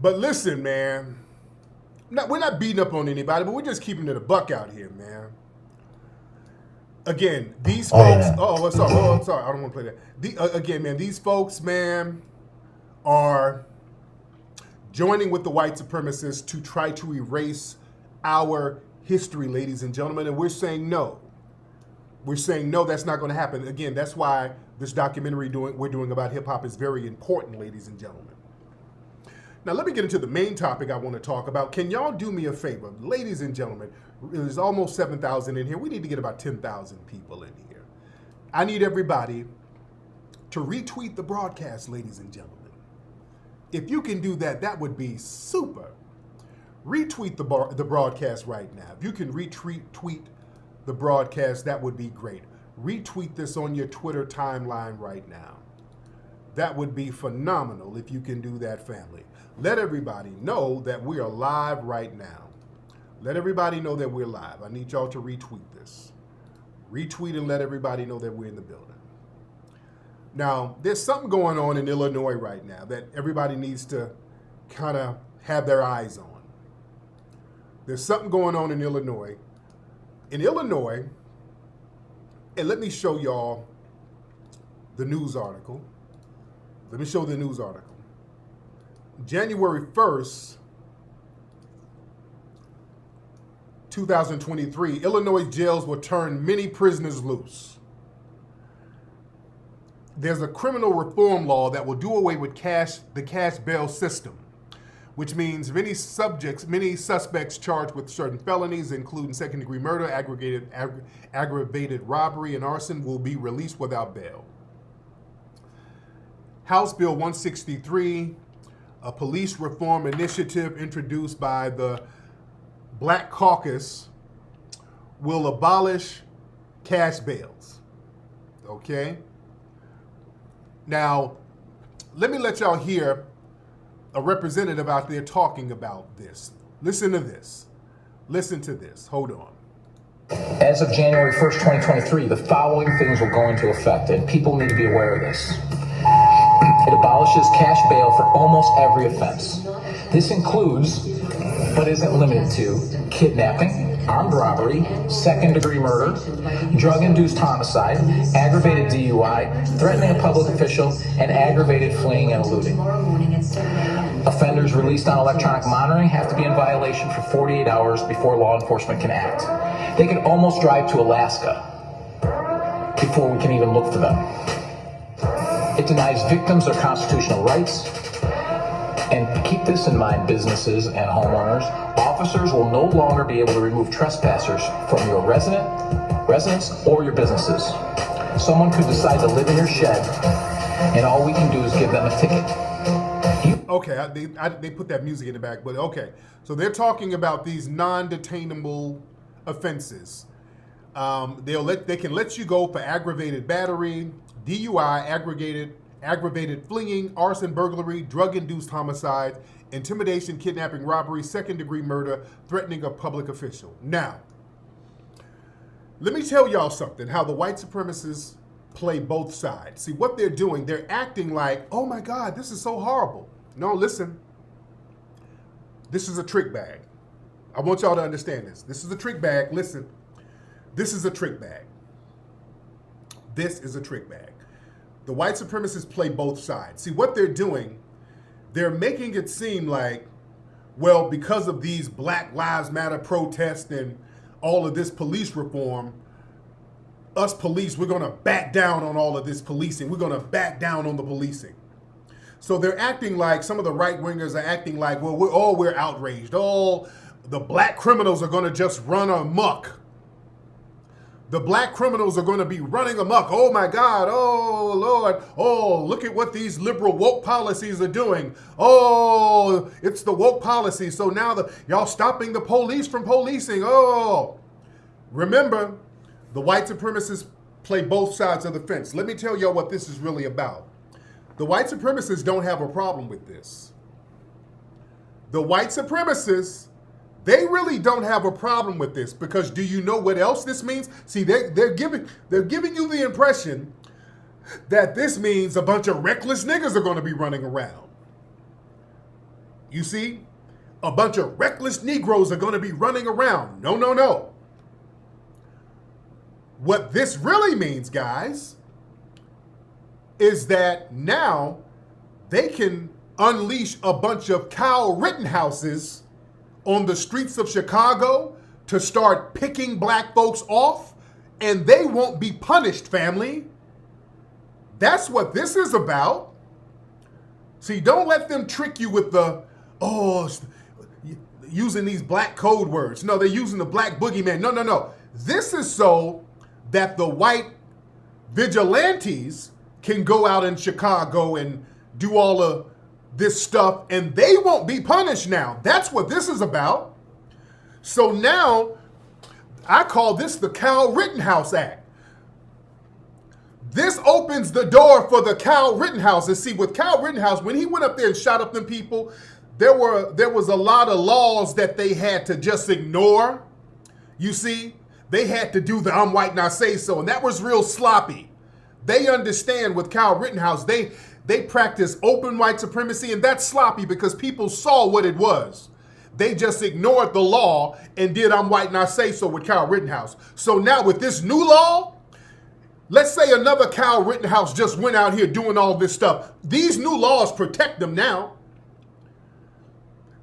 But listen, man. We're not beating up on anybody, but we're just keeping it a buck out here, man. Again, these folks... Oh, sorry. I don't want to play that. Again, man, these folks, man, are joining with the white supremacists to try to erase our history, ladies and gentlemen, and we're saying no. We're saying, no, that's not going to happen. Again, that's why this documentary we're doing about hip-hop is very important, ladies and gentlemen. Now, let me get into the main topic I want to talk about. Can y'all do me a favor? Ladies and gentlemen, there's almost 7,000 in here. We need to get about 10,000 people in here. I need everybody to retweet the broadcast, ladies and gentlemen. If you can do that, that would be super. Retweet the broadcast right now. If you can retweet the broadcast, that would be great. Retweet this on your Twitter timeline right now. That would be phenomenal if you can do that, family. Let everybody know that we are live right now. Let everybody know that we're live. I need y'all to retweet this. Retweet and let everybody know that we're in the building. Now, there's something going on in Illinois right now that everybody needs to kind of have their eyes on. There's something going on in Illinois. In Illinois, and let me show y'all the news article. Let me show the news article. January 1st, 2023, Illinois jails will turn many prisoners loose. There's a criminal reform law that will do away with the cash bail system, which means many suspects charged with certain felonies, including second-degree murder, aggravated robbery, and arson, will be released without bail. House Bill 163, a police reform initiative introduced by the Black Caucus, will abolish cash bails. Okay? Now, let me let y'all hear a representative out there talking about this. Listen to this. Listen to this. Hold on. As of January 1st, 2023, the following things will go into effect, and people need to be aware of this. It abolishes cash bail for almost every offense. This includes, but isn't limited to, kidnapping, armed robbery, second-degree murder, drug-induced homicide, aggravated DUI, threatening a public official, and aggravated fleeing and eluding. Offenders released on electronic monitoring have to be in violation for 48 hours before law enforcement can act. They could almost drive to Alaska before we can even look for them. It denies victims their constitutional rights. And keep this in mind, businesses and homeowners. Officers will no longer be able to remove trespassers from your residence or your businesses. Someone could decide to live in your shed, and all we can do is give them a ticket. Okay, they put that music in the back, but okay. So they're talking about these non-detainable offenses. They can let you go for aggravated battery, DUI, aggravated fleeing, arson, burglary, drug-induced homicide, intimidation, kidnapping, robbery, second-degree murder, threatening a public official. Now, let me tell y'all something, how the white supremacists play both sides. See, what they're doing, they're acting like, oh my God, this is so horrible. No, listen. This is a trick bag. I want y'all to understand this. This is a trick bag. Listen. This is a trick bag. This is a trick bag. The white supremacists play both sides. See, what they're doing, they're making it seem like, well, because of these Black Lives Matter protests and all of this police reform, us police, we're going to back down on all of this policing. We're going to back down on the policing. So they're acting like, some of the right-wingers are acting like, well, we're outraged. All the black criminals are going to just run amok. The black criminals are going to be running amok. Oh my God. Oh Lord. Oh, look at what these liberal woke policies are doing. Oh, it's the woke policy. So now y'all stopping the police from policing. Oh, remember, the white supremacists play both sides of the fence. Let me tell y'all what this is really about. The white supremacists don't have a problem with this. The white supremacists, they really don't have a problem with this, because do you know what else this means? See, they're giving you the impression that this means a bunch of reckless niggas are going to be running around. You see? A bunch of reckless Negroes are going to be running around. No, no, no. What this really means, guys, is that now they can unleash a bunch of Kyle Rittenhouses on the streets of Chicago to start picking black folks off, and they won't be punished, family. That's what this is about. See, don't let them trick you with using these black code words. No, they're using the black boogeyman. No, no, no. This is so that the white vigilantes can go out in Chicago and do all of this stuff, and they won't be punished now. That's what this is about. So now, I call this the Kyle Rittenhouse Act. This opens the door for the Kyle Rittenhouse. And see, with Kyle Rittenhouse, when he went up there and shot up them people, there was a lot of laws that they had to just ignore. You see, they had to do the I'm white, not say so, and that was real sloppy. They understand with Kyle Rittenhouse, they practice open white supremacy, and that's sloppy because people saw what it was. They just ignored the law and did I'm white, not say so with Kyle Rittenhouse. So now with this new law, let's say another Kyle Rittenhouse just went out here doing all this stuff. These new laws protect them now.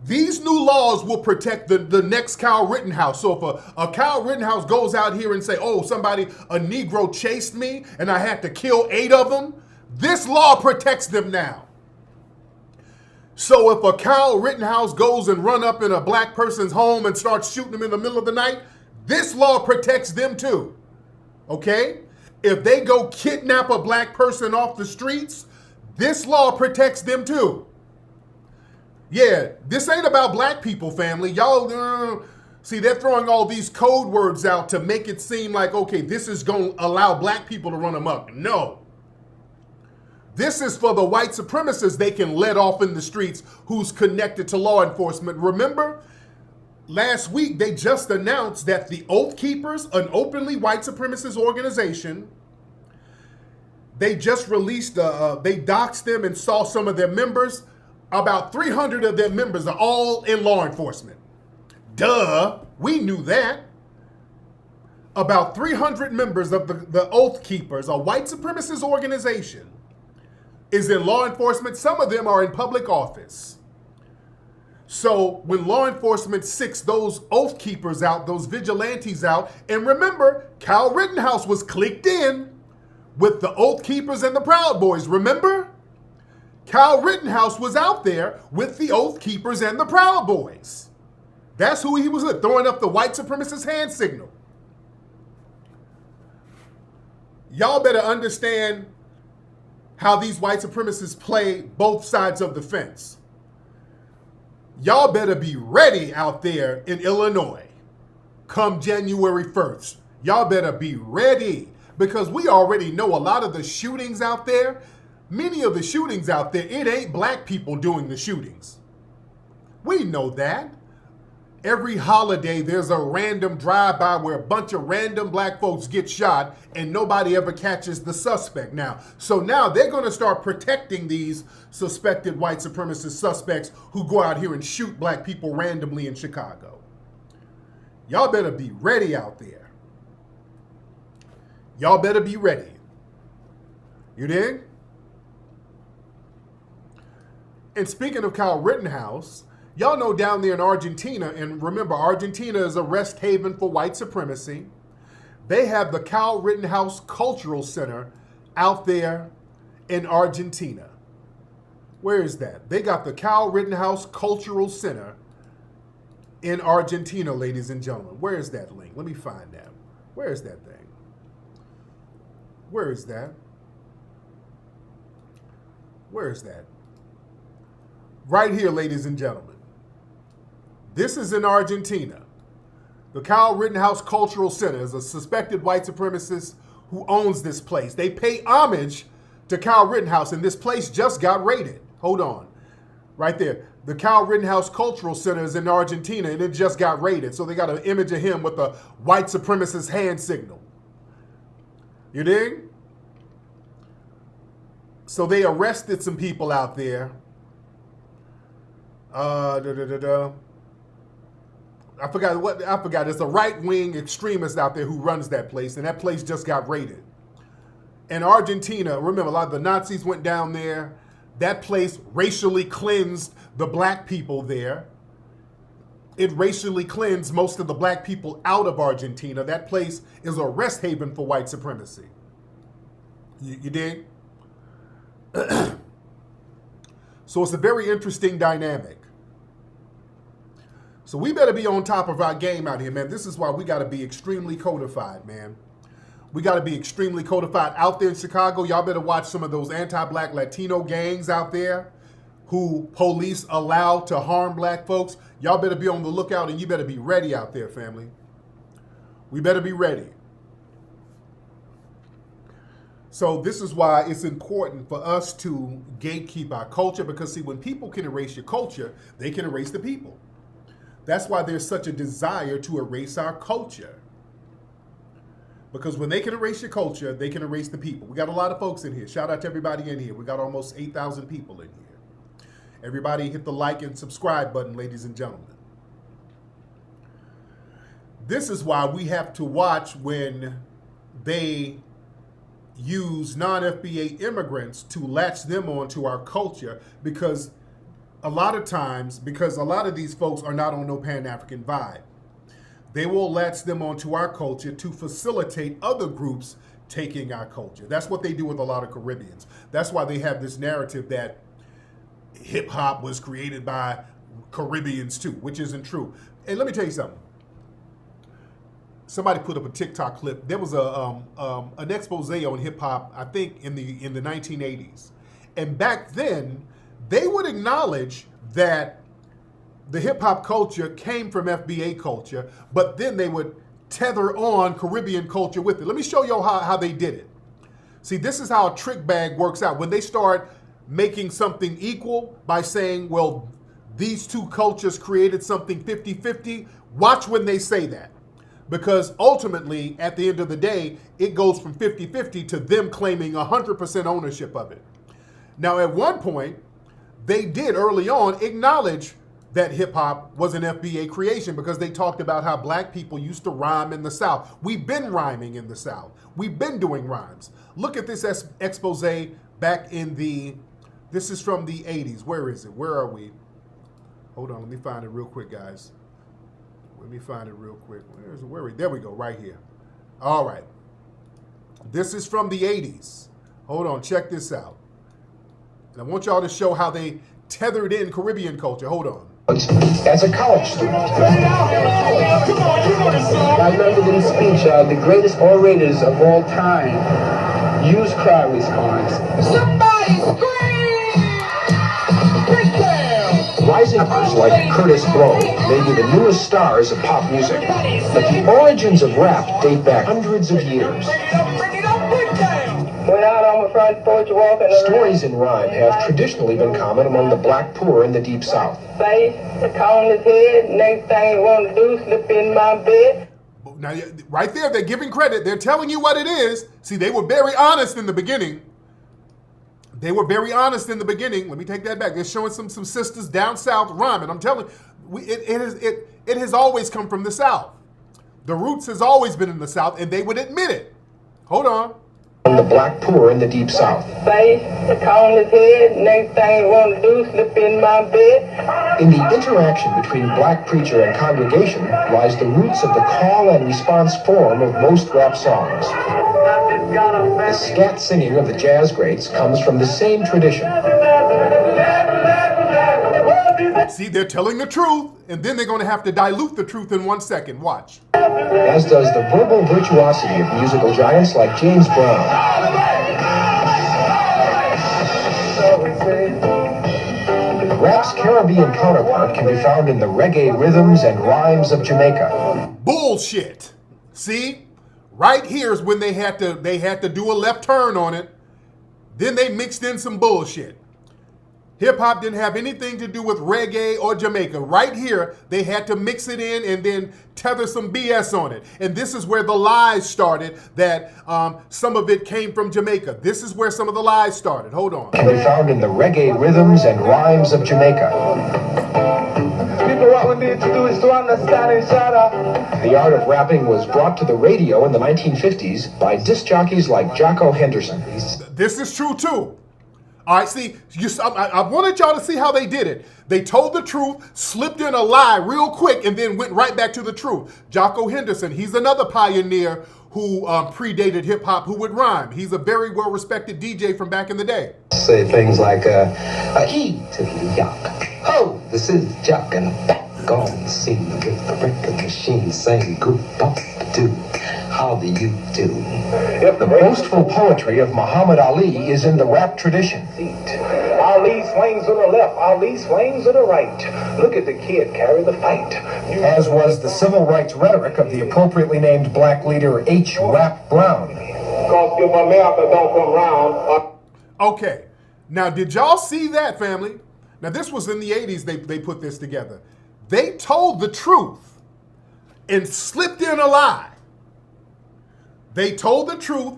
These new laws will protect the next Kyle Rittenhouse. So if a Kyle Rittenhouse goes out here and say, oh, a Negro chased me and I had to kill 8 of them, this law protects them now. So if a Kyle Rittenhouse goes and run up in a black person's home and starts shooting them in the middle of the night, this law protects them too. Okay? If they go kidnap a black person off the streets, this law protects them too. Yeah, this ain't about black people, family. Y'all, See, they're throwing all these code words out to make it seem like, okay, this is going to allow black people to run amok. No. This is for the white supremacists they can let off in the streets who's connected to law enforcement. Remember, last week they just announced that the Oath Keepers, an openly white supremacist organization, they just released, they doxed them and saw some of their members. About 300 of their members are all in law enforcement. Duh, we knew that. About 300 members of the Oath Keepers, a white supremacist organization, is in law enforcement. Some of them are in public office. So when law enforcement sicks those Oath Keepers out, those vigilantes out, and remember, Kyle Rittenhouse was clicked in with the Oath Keepers and the Proud Boys, remember? Kyle Rittenhouse was out there with the Oath Keepers and the Proud Boys. That's who he was with, throwing up the white supremacist hand signal. Y'all better understand how these white supremacists play both sides of the fence. Y'all better be ready out there in Illinois come January 1st. Y'all better be ready, because we already know a lot of the shootings out there, many of the shootings out there, it ain't black people doing the shootings. We know that. Every holiday, there's a random drive-by where a bunch of random black folks get shot and nobody ever catches the suspect now. So now they're going to start protecting these suspected white supremacist suspects who go out here and shoot black people randomly in Chicago. Y'all better be ready out there. Y'all better be ready. You dig? And speaking of Kyle Rittenhouse, y'all know down there in Argentina, and remember, Argentina is a rest haven for white supremacy. They have the Kyle Rittenhouse Cultural Center out there in Argentina. Where is that? They got the Kyle Rittenhouse Cultural Center in Argentina, ladies and gentlemen. Where is that link? Let me find that. Where is that thing? Where is that? Where is that? Right here, ladies and gentlemen. This is in Argentina. The Kyle Rittenhouse Cultural Center is a suspected white supremacist who owns this place. They pay homage to Kyle Rittenhouse, and this place just got raided. Hold on. Right there. The Kyle Rittenhouse Cultural Center is in Argentina, and it just got raided. So they got an image of him with a white supremacist hand signal. You dig? So they arrested some people out there. I forgot. It's a right-wing extremist out there who runs that place, and that place just got raided. In Argentina, remember, a lot of the Nazis went down there. That place racially cleansed the black people there. It racially cleansed most of the black people out of Argentina. That place is a rest haven for white supremacy. You dig? So it's a very interesting dynamic. So we better be on top of our game out here, man. This is why we got to be extremely codified, man. We got to be extremely codified out there in Chicago. Y'all better watch some of those anti-black Latino gangs out there who police allow to harm black folks. Y'all better be on the lookout, and you better be ready out there, family. We better be ready. So this is why it's important for us to gatekeep our culture, because see, when people can erase your culture, they can erase the people. That's why there's such a desire to erase our culture. Because when they can erase your culture, they can erase the people. We got a lot of folks in here. Shout out to everybody in here. We got almost 8,000 people in here. Everybody hit the like and subscribe button, ladies and gentlemen. This is why we have to watch when they use non-FBA immigrants to latch them onto our culture, because a lot of these folks are not on no Pan-African vibe. They will latch them onto our culture to facilitate other groups taking our culture. That's what they do with a lot of Caribbeans. That's why they have this narrative that hip hop was created by Caribbeans too, which isn't true. And let me tell you something. Somebody put up a TikTok clip. There was an expose on hip hop, I think in the 1980s. And back then, they would acknowledge that the hip hop culture came from FBA culture, but then they would tether on Caribbean culture with it. Let me show you how they did it. See, this is how a trick bag works out. When they start making something equal by saying, well, these two cultures created something 50-50, watch when they say that. Because ultimately, at the end of the day, it goes from 50-50 to them claiming 100% ownership of it. Now, at one point, they did early on acknowledge that hip hop was an FBA creation because they talked about how black people used to rhyme in the South. We've been rhyming in the South. We've been doing rhymes. Look at this expose back in this is from the 80s. Where is it? Where are we? Hold on, let me find it real quick, guys. Let me find it real quick. There we go, right here. All right. This is from the 80s. Hold on, check this out. And I want y'all to show how they tethered in Caribbean culture. Hold on. As a college student, I remember in speech, the greatest orators of all time use crowd response. Somebody scream! Breakdown! Rising artists like Curtis Blow may be the newest stars of pop music, but the origins of rap date back hundreds of years. Went out on the front porch walking around. Stories in rhyme have traditionally been common among the black poor in the Deep South. Face, comb his head, next thing he want to do, slip in my bed. Now, right there, they're giving credit. They're telling you what it is. See, they were very honest in the beginning. Let me take that back. They're showing some sisters down south rhyming. I'm telling you, it has always come from the South. The roots has always been in the South, and they would admit it. Hold on. The black poor in the Deep South. Face, comb his head, next thing he want to do, slip in my bed. In the interaction between black preacher and congregation lies the roots of the call and response form of most rap songs. The scat singing of the jazz greats comes from the same tradition. See, they're telling the truth, and then they're going to have to dilute the truth in 1 second. Watch. As does the verbal virtuosity of musical giants like James Brown. Rap's Caribbean counterpart can be found in the reggae rhythms and rhymes of Jamaica. Bullshit. See? Right here is when they had to do a left turn on it. Then they mixed in some bullshit. Hip-hop didn't have anything to do with reggae or Jamaica. Right here, they had to mix it in and then tether some BS on it. And this is where the lies started, that some of it came from Jamaica. This is where some of the lies started. Hold on. Can be found in the reggae rhythms and rhymes of Jamaica. People, what we need to do is to understand each other. The art of rapping was brought to the radio in the 1950s by disc jockeys like Jocko Henderson. This is true, too. All right, see, I wanted y'all to see how they did it. They told the truth, slipped in a lie real quick, and then went right back to the truth. Jocko Henderson, he's another pioneer who predated hip-hop who would rhyme. He's a very well-respected DJ from back in the day. Say things like, E to the Yock. Ho, this is Jock and the back on the scene with the record machine saying goop bop do. How do you do? The boastful poetry of Muhammad Ali is in the rap tradition. Ali swings to the left, Ali swings to the right. Look at the kid carry the fight. As was the civil rights rhetoric of the appropriately named black leader H. Rap Brown. Because if America don't come round. Okay, now did y'all see that, family? Now this was in the 80s they put this together. They told the truth and slipped in a lie. They told the truth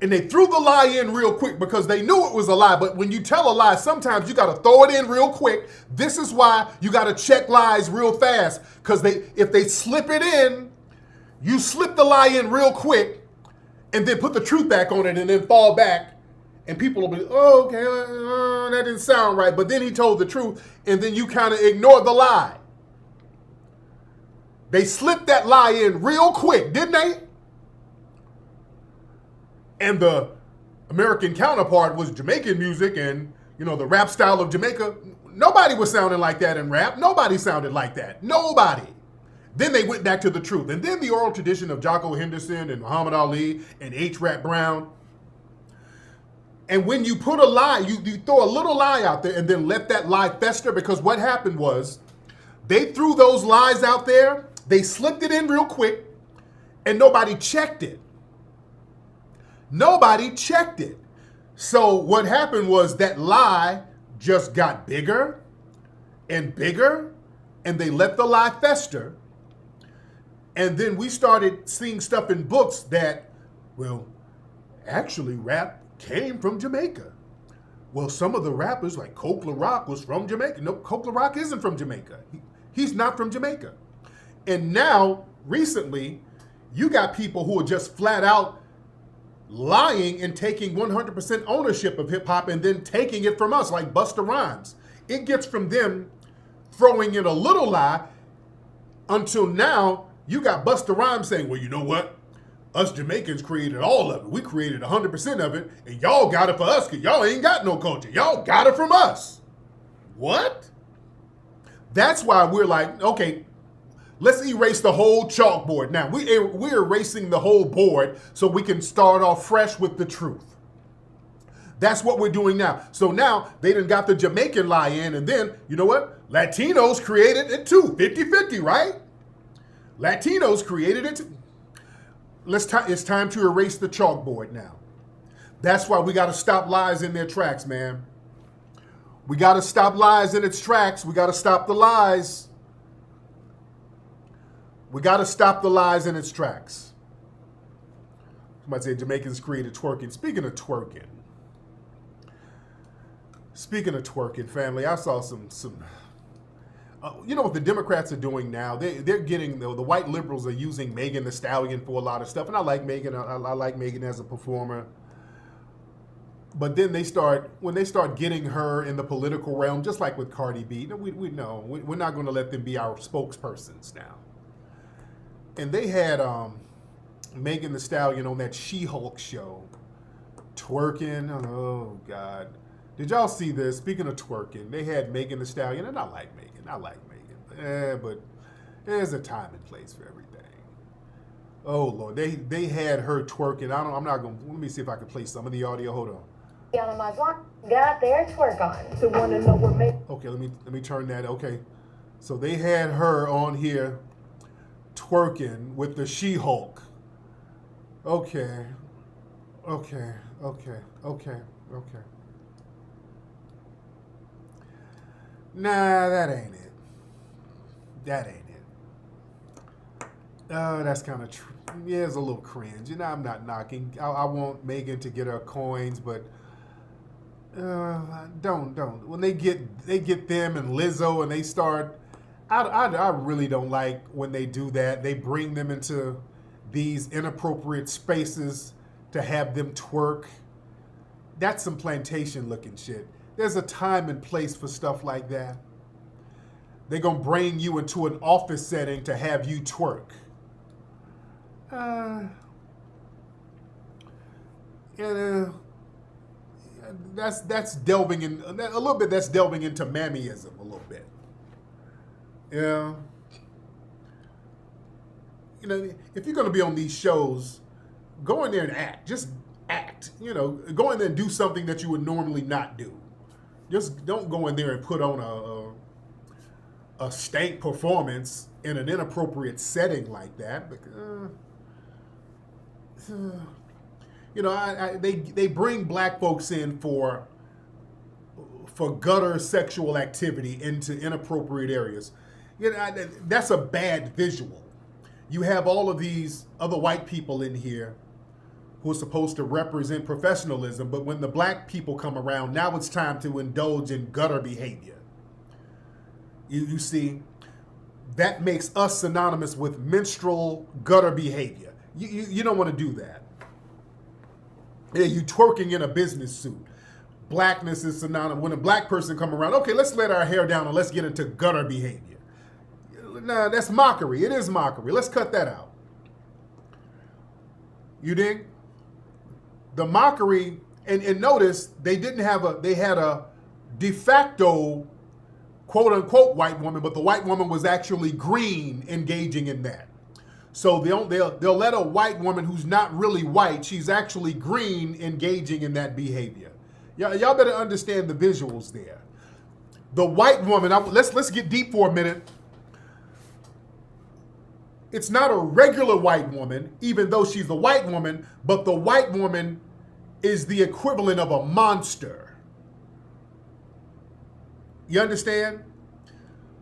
and they threw the lie in real quick because they knew it was a lie. But when you tell a lie, sometimes you got to throw it in real quick. This is why you got to check lies real fast, because if they slip it in, you slip the lie in real quick and then put the truth back on it and then fall back. And people will be, oh, okay, that didn't sound right. But then he told the truth and then you kind of ignore the lie. They slipped that lie in real quick, didn't they? And the American counterpart was Jamaican music and, the rap style of Jamaica. Nobody was sounding like that in rap. Nobody sounded like that. Nobody. Then they went back to the truth. And then the oral tradition of Jocko Henderson and Muhammad Ali and H. Rap Brown. And when you put a lie, you throw a little lie out there and then let that lie fester, because what happened was They threw those lies out there. They slipped it in real quick, and nobody checked it. Nobody checked it. So what happened was that lie just got bigger and bigger, and they let the lie fester. And then we started seeing stuff in books that, well, actually rap came from Jamaica. Well, some of the rappers like Coke La Rock was from Jamaica. No, Coke La Rock isn't from Jamaica. He's not from Jamaica. And now, recently, you got people who are just flat out lying and taking 100% ownership of hip hop and then taking it from us, like Busta Rhymes. It gets from them throwing in a little lie until now you got Busta Rhymes saying, well, you know what? Us Jamaicans created all of it. We created 100% of it, and y'all got it for us because y'all ain't got no culture. Y'all got it from us. What? That's why we're like, okay, let's erase the whole chalkboard. Now, we're erasing the whole board so we can start off fresh with the truth. That's what we're doing now. So now they done got the Jamaican lie in, and then, you know what? Latinos created it too, 50-50, right? Latinos created it too. It's time to erase the chalkboard now. That's why we got to stop lies in their tracks, man. We got to stop lies in its tracks. We got to stop the lies. We got to stop the lies in its tracks. Somebody said Jamaicans created twerking. Speaking of twerking, family, I saw some you know what the Democrats are doing now? They're getting, the white liberals are using Megan Thee Stallion for a lot of stuff. And I like Megan. I like Megan as a performer. But then when they start getting her in the political realm, just like with Cardi B, we know we're not going to let them be our spokespersons now. And they had Megan Thee Stallion on that She-Hulk show, twerking. Oh, God. Did y'all see this? Speaking of twerking, they had Megan Thee Stallion, and I like Megan. But there's a time and place for everything. Oh, Lord. They had her twerking. I'm not going to, let me see if I can play some of the audio. Hold on. Down on my block, got their twerk on. So want to know what makes. Okay, let me turn that. Okay. So they had her on here twerking with the She-Hulk. Okay. Nah, that ain't it. That's kind of true. Yeah, it's a little cringe. You know, I'm not knocking. I want Megan to get her coins, but don't. When they get them and Lizzo and they start, I really don't like when they do that. They bring them into these inappropriate spaces to have them twerk. That's some plantation looking shit. There's a time and place for stuff like that. They're going to bring you into an office setting to have you twerk. That's delving in a little bit. That's delving into mammyism a little bit. Yeah. You know, if you're going to be on these shows, go in there and act. Just act. You know, go in there and do something that you would normally not do. Just don't go in there and put on a stank performance in an inappropriate setting like that. You know, they bring black folks in for gutter sexual activity into inappropriate areas. You know, that's a bad visual. You have all of these other white people in here who are supposed to represent professionalism, but when the black people come around, now it's time to indulge in gutter behavior. You see, that makes us synonymous with minstrel gutter behavior. You don't want to do that. Yeah, you twerking in a business suit. Blackness is synonymous. When a black person come around, okay, let's let our hair down and let's get into gutter behavior. Nah, that's mockery. It is mockery. Let's cut that out. You dig? The mockery, and notice they had a de facto quote unquote white woman, but the white woman was actually green engaging in that. So they'll let a white woman who's not really white, she's actually green engaging in that behavior. Y'all better understand the visuals there. The white woman, let's get deep for a minute. It's not a regular white woman, even though she's a white woman, but the white woman is the equivalent of a monster. You understand?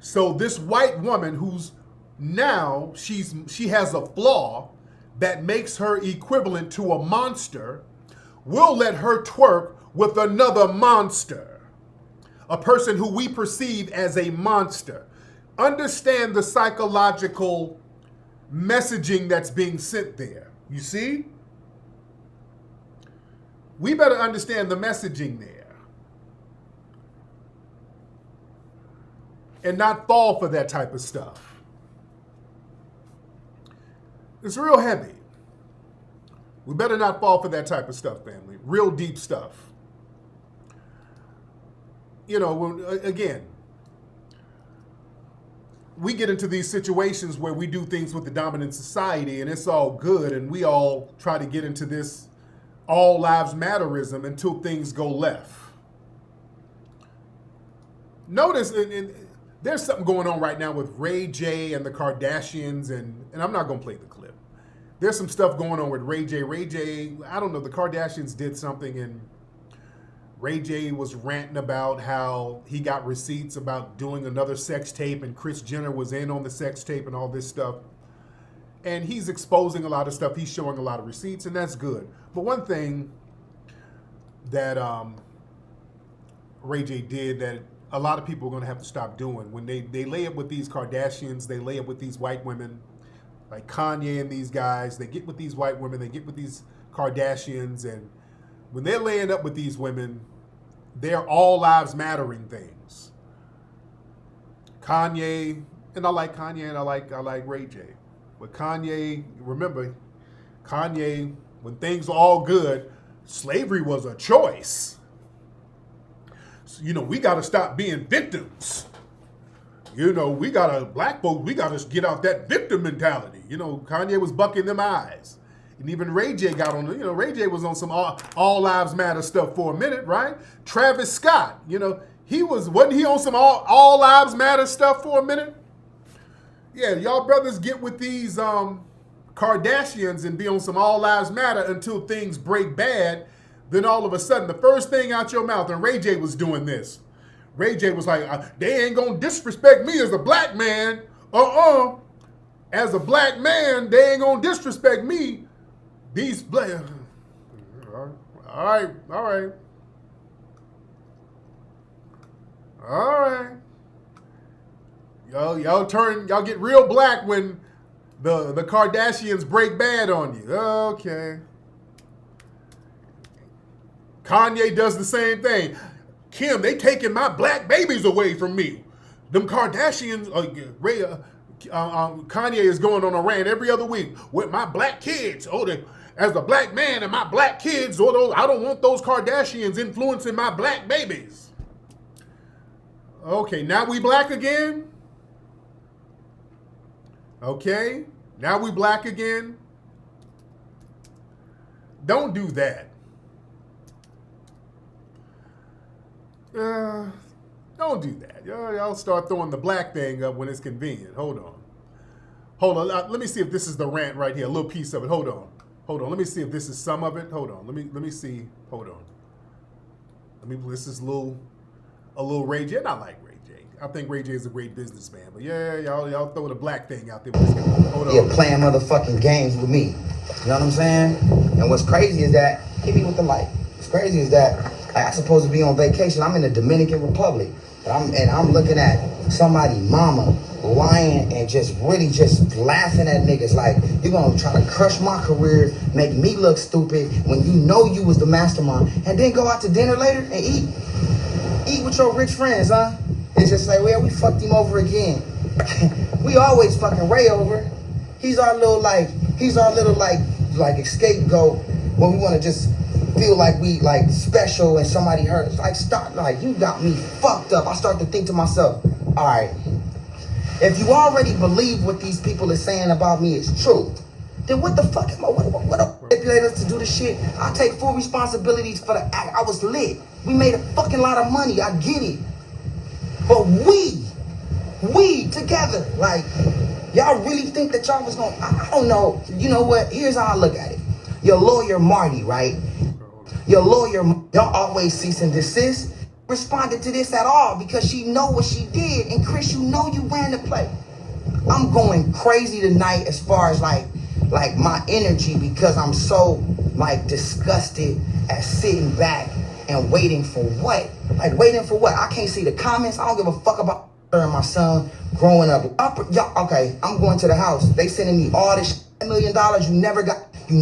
So this white woman who's now, she has a flaw that makes her equivalent to a monster, we'll let her twerk with another monster, a person who we perceive as a monster. Understand the psychological messaging that's being sent there. You see? We better understand the messaging there and not fall for that type of stuff. It's real heavy. We better not fall for that type of stuff, family. Real deep stuff. You know, again, we get into these situations where we do things with the dominant society and it's all good, and we all try to get into this all lives matterism until things go left. Notice, there's something going on right now with Ray J and the Kardashians, and I'm not going to play the clip. There's some stuff going on with Ray J. Ray J, I don't know, the Kardashians did something, and Ray J was ranting about how he got receipts about doing another sex tape, and Kris Jenner was in on the sex tape and all this stuff. And he's exposing a lot of stuff. He's showing a lot of receipts, and that's good. But one thing that Ray J did that a lot of people are going to have to stop doing, when they lay it with these Kardashians, they lay it with these white women, like Kanye and these guys, they get with these white women, they get with these Kardashians, and when they're laying up with these women, they're all lives mattering things. Kanye, and I like Kanye, and I like Ray J. But Kanye, remember, Kanye, when things were all good, slavery was a choice. So, you know, we got to stop being victims. You know, black folks, we got to get out that victim mentality. You know, Kanye was bucking them eyes. And even Ray J got on, Ray J was on some all lives matter stuff for a minute, right? Travis Scott, wasn't he on some all lives matter stuff for a minute? Yeah, y'all brothers get with these Kardashians and be on some all lives matter until things break bad. Then all of a sudden, the first thing out your mouth, and Ray J was doing this. Ray J was like, they ain't gonna disrespect me as a black man. As a black man, they ain't gonna disrespect me. These black... All right. Y'all get real black when the Kardashians break bad on you. Okay. Kanye does the same thing. Kim, they taking my black babies away from me. Them Kardashians, Kanye is going on a rant every other week with my black kids. As a black man and my black kids, I don't want those Kardashians influencing my black babies. Okay, now we black again? Okay, now we black again? Don't do that. Don't do that. Y'all start throwing the black thing up when it's convenient. Hold on. Let me see if this is the rant right here. A little piece of it. Hold on. Let me see if this is some of it. Hold on. Let me see. Hold on. This is a little Ray J. And I like Ray J. I think Ray J is a great businessman. But yeah, y'all throw the black thing out there. Hold on. Yeah, playing motherfucking games with me. You know what I'm saying? And what's crazy is that, hit me with the light. What's crazy is that I'm supposed to be on vacation. I'm in the Dominican Republic. I'm looking at somebody mama lying and just really just laughing at niggas like, you're gonna try to crush my career, make me look stupid when you know you was the mastermind, and then go out to dinner later and eat with your rich friends, huh? It's just like, well, we fucked him over again. We always fucking Ray over. He's our little scapegoat when we want to just feel like we like special and somebody hurt us. Like, stop, like, you got me fucked up. I start to think to myself, all right, if you already believe what these people are saying about me is true, then what the fuck am I, what manipulate us to do the shit? I take full responsibilities for the act. I was lit. We made a fucking lot of money. I get it. But we together, like, Y'all really think that y'all was gonna, I don't know. You know what? Here's how I look at it. Your lawyer, Marty, right? Your lawyer, y'all always cease and desist. Responded to this at all because she know what she did. And Chris, you know you ran the play. I'm going crazy tonight as far as like my energy because I'm so like disgusted at sitting back and waiting for what? Like waiting for what? I can't see the comments. I don't give a fuck about her and my son growing up. Y'all, okay, I'm going to the house. They sending me all this $1 million you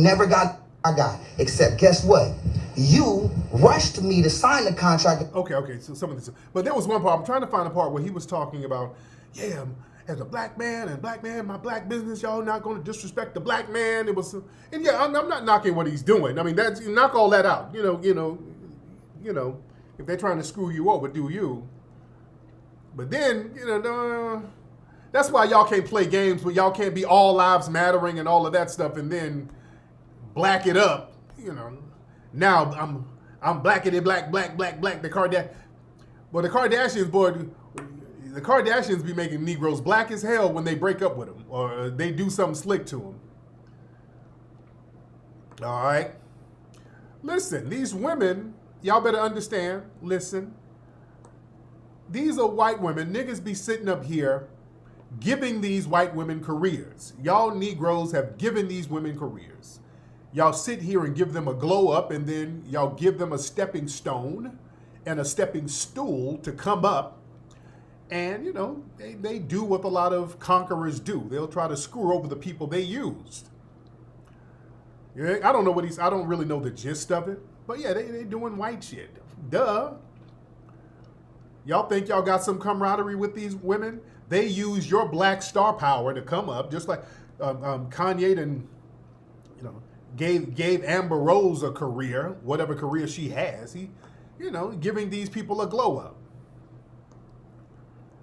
never got, I got. Except guess what? You rushed me to sign the contract. Okay, so some of this. But there was one part, I'm trying to find a part where he was talking about, yeah, as a black man, my black business, y'all not going to disrespect the black man. It was, and yeah, I'm not knocking what he's doing. I mean, that's, you knock all that out. You know, if they're trying to screw you over, do you? But then, that's why y'all can't play games where y'all can't be all lives mattering and all of that stuff, and then black it up. Now I'm blackity black. The Kardashians, boy. The Kardashians be making Negroes black as hell when they break up with them or they do something slick to them. All right. Listen, these women, y'all better understand, listen. These are white women. Niggas be sitting up here giving these white women careers. Y'all Negroes have given these women careers. Y'all sit here and give them a glow up and then y'all give them a stepping stone and a stepping stool to come up. And, they do what a lot of conquerors do. They'll try to screw over the people they used. Yeah, I don't really know the gist of it. But yeah, they doing white shit. Duh. Y'all think y'all got some camaraderie with these women? They use your black star power to come up, just like Kanye and, gave Amber Rose a career, whatever career she has. He, giving these people a glow up.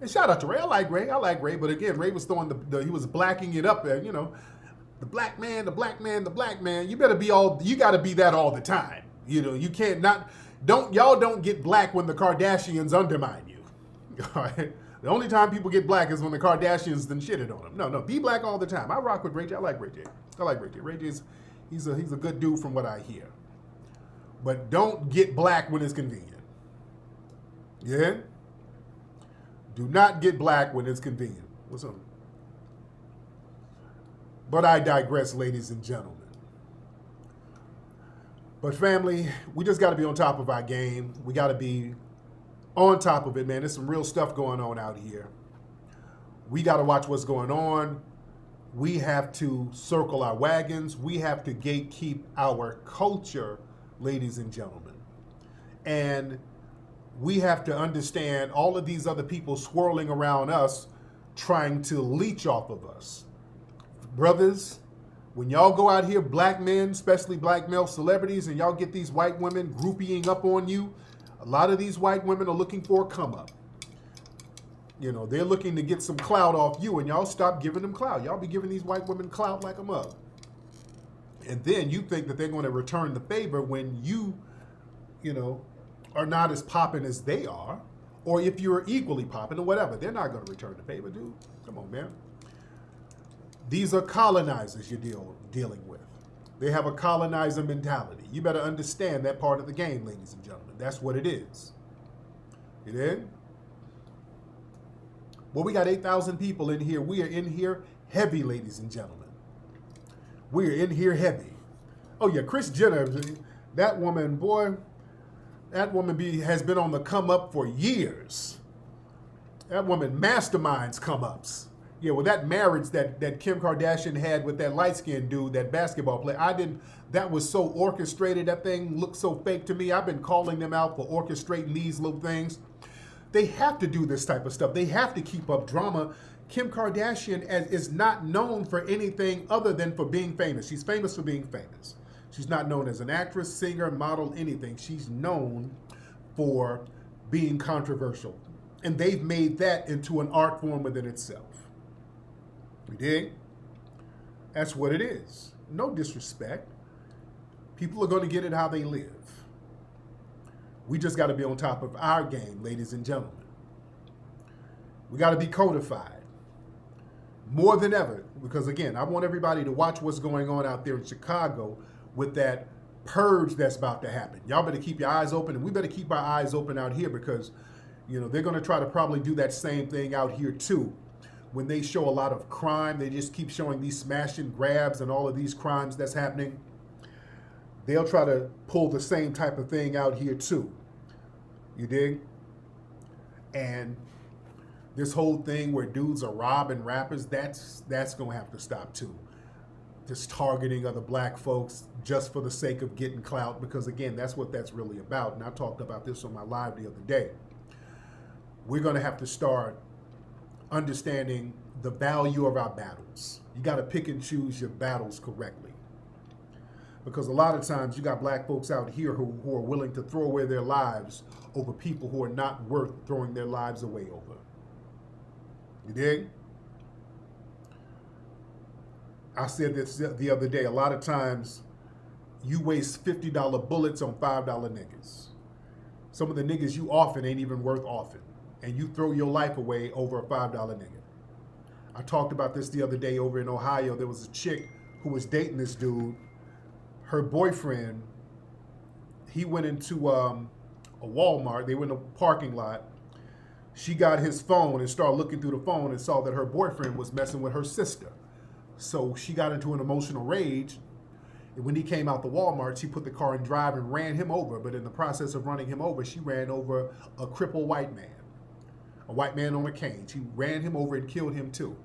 And shout out to Ray. I like Ray. But again, Ray was throwing he was blacking it up there, the black man. You better be you got to be that all the time. You can't y'all don't get black when the Kardashians undermine you. All right. The only time people get black is when the Kardashians then shitted on them. No, be black all the time. I rock with Ray J. I like Ray J. Ray J's, he's a good dude from what I hear. But don't get black when it's convenient. Yeah? Do not get black when it's convenient. What's up? But I digress, ladies and gentlemen. But family, we just got to be on top of our game. We got to be on top of it, man. There's some real stuff going on out here. We got to watch what's going on. We have to circle our wagons. We have to gatekeep our culture, ladies and gentlemen. And we have to understand all of these other people swirling around us trying to leech off of us. Brothers, when y'all go out here, black men, especially black male celebrities, and y'all get these white women groupieing up on you, a lot of these white women are looking for a come up. They're looking to get some clout off you, and y'all stop giving them clout. Y'all be giving these white women clout like a mug. And then you think that they're going to return the favor when you are not as popping as they are, or if you're equally popping or whatever. They're not going to return the favor, dude. Come on, man. These are colonizers you're dealing with. They have a colonizer mentality. You better understand that part of the game, ladies and gentlemen. That's what it is. You dig? Well, we got 8,000 people in here. We are in here heavy, ladies and gentlemen. We are in here heavy. Oh, yeah, Kris Jenner, that woman, boy, that woman has been on the come up for years. That woman masterminds come ups. Yeah, well, that marriage that Kim Kardashian had with that light-skinned dude, that basketball player, that was so orchestrated. That thing looked so fake to me. I've been calling them out for orchestrating these little things. They have to do this type of stuff. They have to keep up drama. Kim Kardashian is not known for anything other than for being famous. She's famous for being famous. She's not known as an actress, singer, model, anything. She's known for being controversial. And they've made that into an art form within itself. You dig? That's what it is. No disrespect. People are going to get it how they live. We just got to be on top of our game, ladies and gentlemen. We got to be codified. more than ever, because again, I want everybody to watch what's going on out there in Chicago with that purge that's about to happen. Y'all better keep your eyes open, and we better keep our eyes open out here because, you know, they're going to try to probably do that same thing out here too. When they show a lot of crime, they just keep showing these smash and grabs and all of these crimes that's happening. They'll try to pull the same type of thing out here too. You dig? And this whole thing where dudes are robbing rappers, that's going to have to stop too. This targeting of the black folks just for the sake of getting clout, because again, that's what that's really about. And I talked about this on my live the other day. We're going to have to start understanding the value of our battles. You got to pick and choose your battles correctly. Because a lot of times you got black folks out here who are willing to throw away their lives over people who are not worth throwing their lives away over. You dig? I said this the other day, a lot of times you waste $50 bullets on $5 niggas. Some of the niggas you often ain't even worth offing. And you throw your life away over a $5 nigga. I talked about this the other day over in Ohio. There was a chick who was dating this dude. Her boyfriend, he went into a Walmart. They went in a parking lot. She got his phone and started looking through the phone and saw that her boyfriend was messing with her sister. So she got into an emotional rage. And when he came out the Walmart, she put the car in drive and ran him over. But in the process of running him over, she ran over a crippled white man. A white man on a cane. She ran him over and killed him too.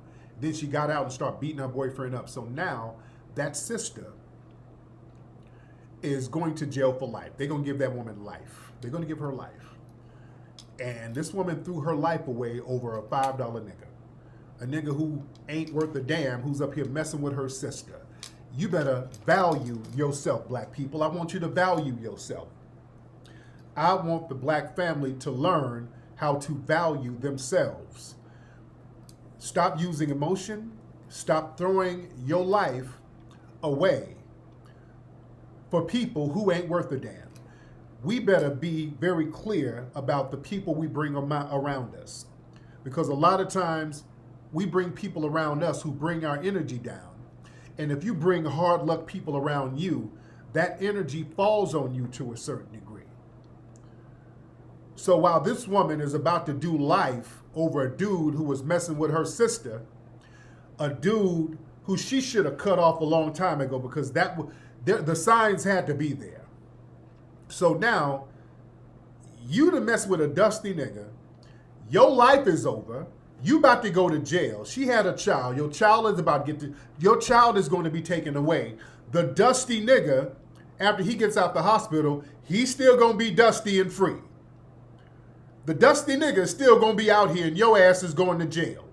Then she got out and started beating her boyfriend up. So now that sister is going to jail for life. They're going to give that woman life. They're going to give her life. And this woman threw her life away over a $5 nigga. A nigga who ain't worth a damn, who's up here messing with her sister. You better value yourself, black people. I want you to value yourself. I want the black family to learn how to value themselves. Stop using emotion. Stop throwing your life away for people who ain't worth a damn. We better be very clear about the people we bring around us. Because a lot of times we bring people around us who bring our energy down. And if you bring hard luck people around you, that energy falls on you to a certain degree. So while this woman is about to do life over a dude who was messing with her sister, a dude who she should have cut off a long time ago because the signs had to be there. So now, you to mess with a dusty nigga, your life is over, you about to go to jail. She had a child, your child is going to be taken away. The dusty nigga, after he gets out the hospital, he's still going to be dusty and free. The dusty nigga is still going to be out here and your ass is going to jail.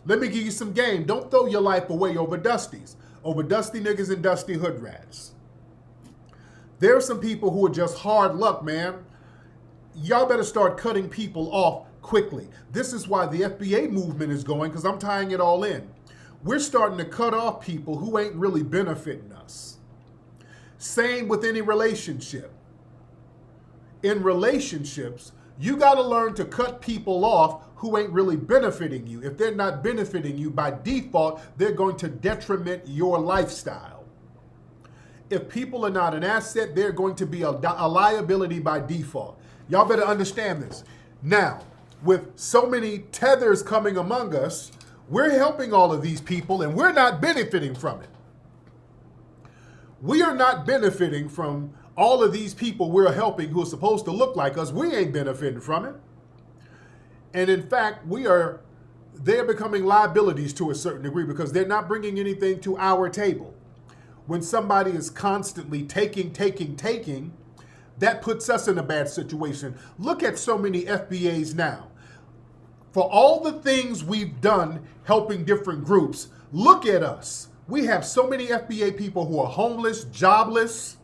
Let me give you some game. Don't throw your life away over dusties, over dusty niggas and dusty hood rats. There are some people who are just hard luck, man. Y'all better start cutting people off quickly. This is why the FBA movement is going, because I'm tying it all in. We're starting to cut off people who ain't really benefiting us. Same with any relationship. In relationships, you got to learn to cut people off who ain't really benefiting you. If they're not benefiting you, by default, they're going to detriment your lifestyle. If people are not an asset, they're going to be a liability by default. Y'all better understand this. Now, with so many tethers coming among us, we're helping all of these people and we're not benefiting from it. We are not benefiting from all of these people we're helping who are supposed to look like us. We ain't benefiting from it. And in fact, they're becoming liabilities to a certain degree because they're not bringing anything to our table. When somebody is constantly taking, that puts us in a bad situation. Look at so many FBAs now. For all the things we've done helping different groups, look at us. We have so many FBA people who are homeless, jobless,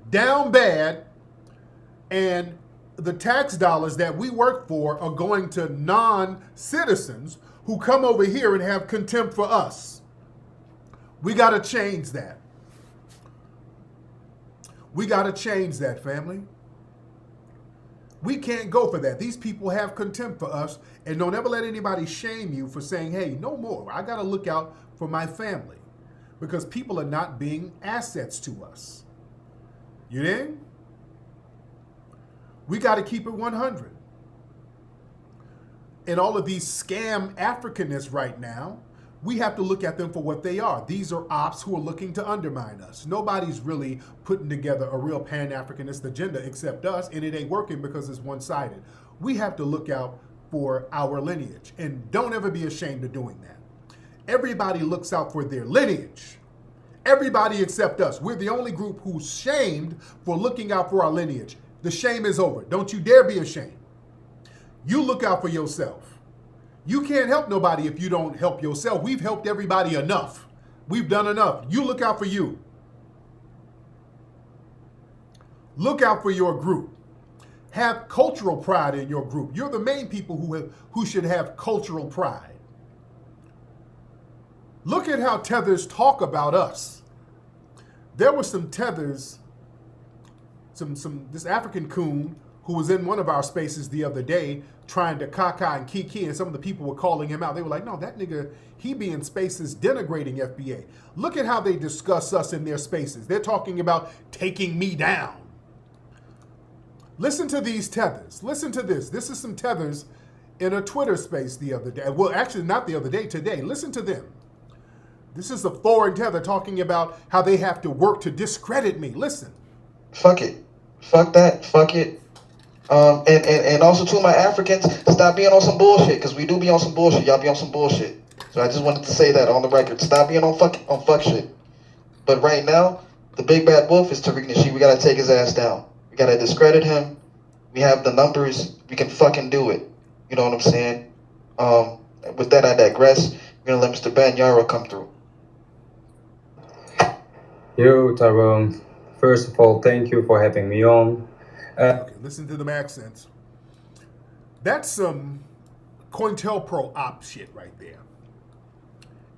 down bad, and the tax dollars that we work for are going to non-citizens who come over here and have contempt for us. We got to change that. We got to change that, family. We can't go for that. These people have contempt for us, and don't ever let anybody shame you for saying, hey, no more. I got to look out for my family, because people are not being assets to us. You dig? We got to keep it 100. And all of these scam Africanists right now, we have to look at them for what they are. These are ops who are looking to undermine us. Nobody's really putting together a real Pan-Africanist agenda except us, and it ain't working because it's one-sided. We have to look out for our lineage, and don't ever be ashamed of doing that. Everybody looks out for their lineage. Everybody except us. We're the only group who's shamed for looking out for our lineage. The shame is over. Don't you dare be ashamed. You look out for yourself. You can't help nobody if you don't help yourself. We've helped everybody enough. We've done enough. You look out for you. Look out for your group. Have cultural pride in your group. You're the main people who should have cultural pride. Look at how tethers talk about us. There were some tethers, this African coon who was in one of our spaces the other day trying to caca and kiki, and some of the people were calling him out. They were like, no, that nigga, he be in spaces denigrating FBA. Look at how they discuss us in their spaces. They're talking about taking me down. Listen to these tethers. Listen to this. This is some tethers in a Twitter space the other day. Well, actually, not the other day, today. Listen to them. This is a foreign tether talking about how they have to work to discredit me. Listen. Fuck it. Fuck that. Fuck it. And also to my Africans, stop being on some bullshit, because we do be on some bullshit. Y'all be on some bullshit. So I just wanted to say that on the record. Stop being on fuck shit. But right now, the big bad wolf is Tariq Nasheed. We gotta take his ass down. We gotta discredit him. We have the numbers. We can fucking do it. You know what I'm saying? With that, I digress. We're gonna let Mr. Banyara come through. Yo, Tyrone. First of all, thank you for having me on. Okay, listen to them accents. That's some COINTELPRO op shit right there.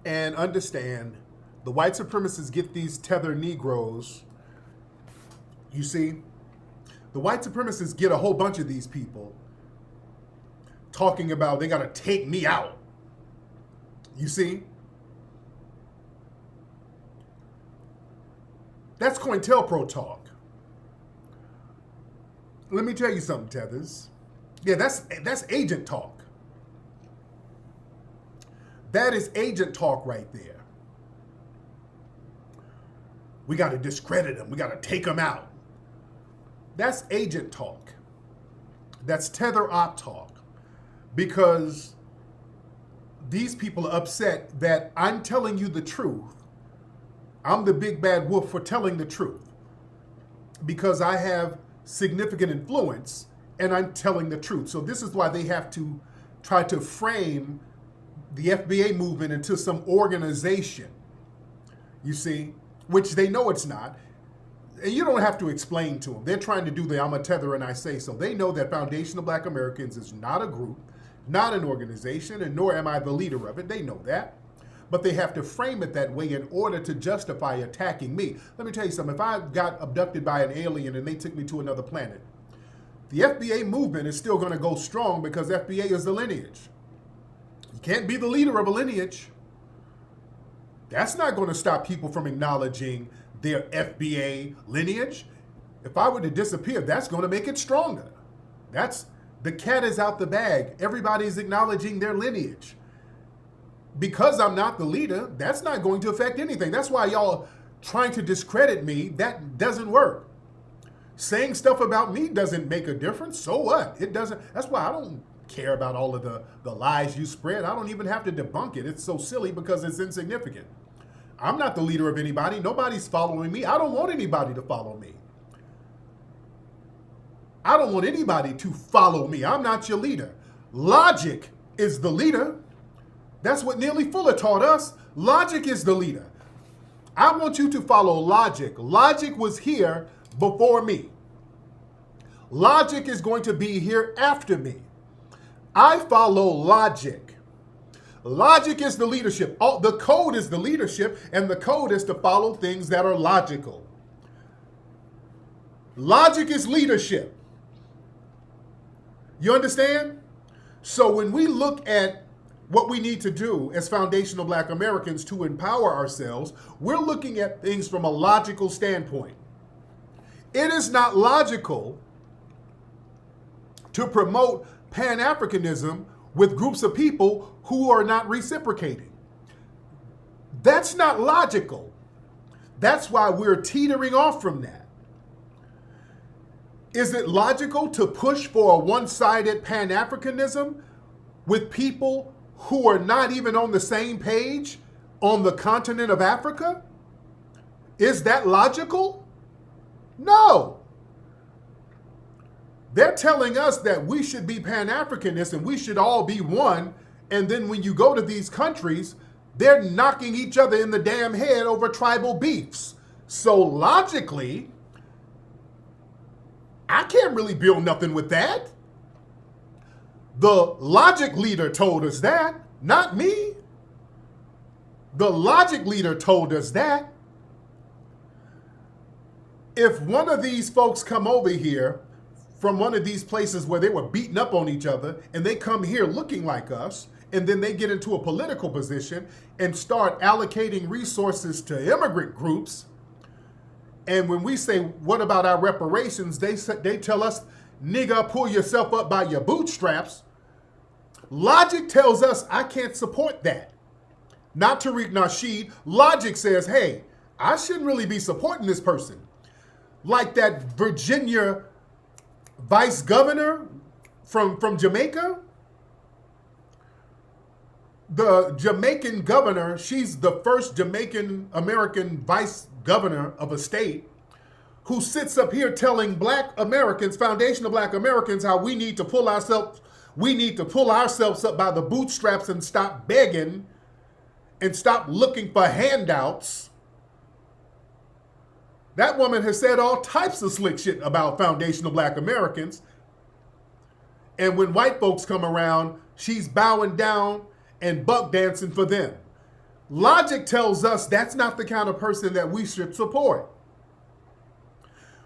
And understand, the white supremacists get these tether Negroes. You see, the white supremacists get a whole bunch of these people talking about they gotta take me out. You see? That's COINTELPRO talk. Let me tell you something, tethers. Yeah, that's agent talk. That is agent talk right there. We got to discredit them. We got to take them out. That's agent talk. That's tether op talk. Because these people are upset that I'm telling you the truth. I'm the big bad wolf for telling the truth. Because I have significant influence and I'm telling the truth. So this is why they have to try to frame the FBA movement into some organization, you see, which they know it's not. And you don't have to explain to them. They're trying to do the I'm a tether and I say so. They know that Foundation of Black Americans is not a group, not an organization, and nor am I the leader of it. They know that. But they have to frame it that way in order to justify attacking me. Let me tell you something. If I got abducted by an alien and they took me to another planet, the FBA movement is still going to go strong because FBA is the lineage. You can't be the leader of a lineage. That's not going to stop people from acknowledging their FBA lineage. If I were to disappear, that's going to make it stronger. The cat is out the bag. Everybody's acknowledging their lineage. Because I'm not the leader, that's not going to affect anything. That's why y'all trying to discredit me, that doesn't work. Saying stuff about me doesn't make a difference. So what? It doesn't. That's why I don't care about all of the lies you spread. I don't even have to debunk it. It's so silly because it's insignificant. I'm not the leader of anybody. Nobody's following me. I don't want anybody to follow me. I don't want anybody to follow me. I'm not your leader. Logic is the leader. That's what Neely Fuller taught us. Logic is the leader. I want you to follow logic. Logic was here before me. Logic is going to be here after me. I follow logic. Logic is the leadership. The code is the leadership, and the code is to follow things that are logical. Logic is leadership. You understand? So when we look at what we need to do as foundational Black Americans to empower ourselves, we're looking at things from a logical standpoint. It is not logical to promote Pan-Africanism with groups of people who are not reciprocating. That's not logical. That's why we're teetering off from that. Is it logical to push for a one-sided Pan-Africanism with people who are not even on the same page on the continent of Africa? Is that logical? No. They're telling us that we should be Pan-Africanists and we should all be one, and then when you go to these countries, they're knocking each other in the damn head over tribal beefs. So logically, I can't really build nothing with that. The logic leader told us that, not me. The logic leader told us that. If one of these folks come over here from one of these places where they were beating up on each other and they come here looking like us, and then they get into a political position and start allocating resources to immigrant groups, and when we say, what about our reparations, they tell us, nigga, pull yourself up by your bootstraps. Logic tells us I can't support that. Not Tariq Nasheed. Logic says, hey, I shouldn't really be supporting this person. Like that Virginia vice governor from Jamaica. The Jamaican governor, she's the first Jamaican American vice governor of a state who sits up here telling Black Americans, foundational Black Americans, how we need to pull ourselves up by the bootstraps and stop begging and stop looking for handouts. That woman has said all types of slick shit about foundational Black Americans. And when white folks come around, she's bowing down and buck dancing for them. Logic tells us that's not the kind of person that we should support.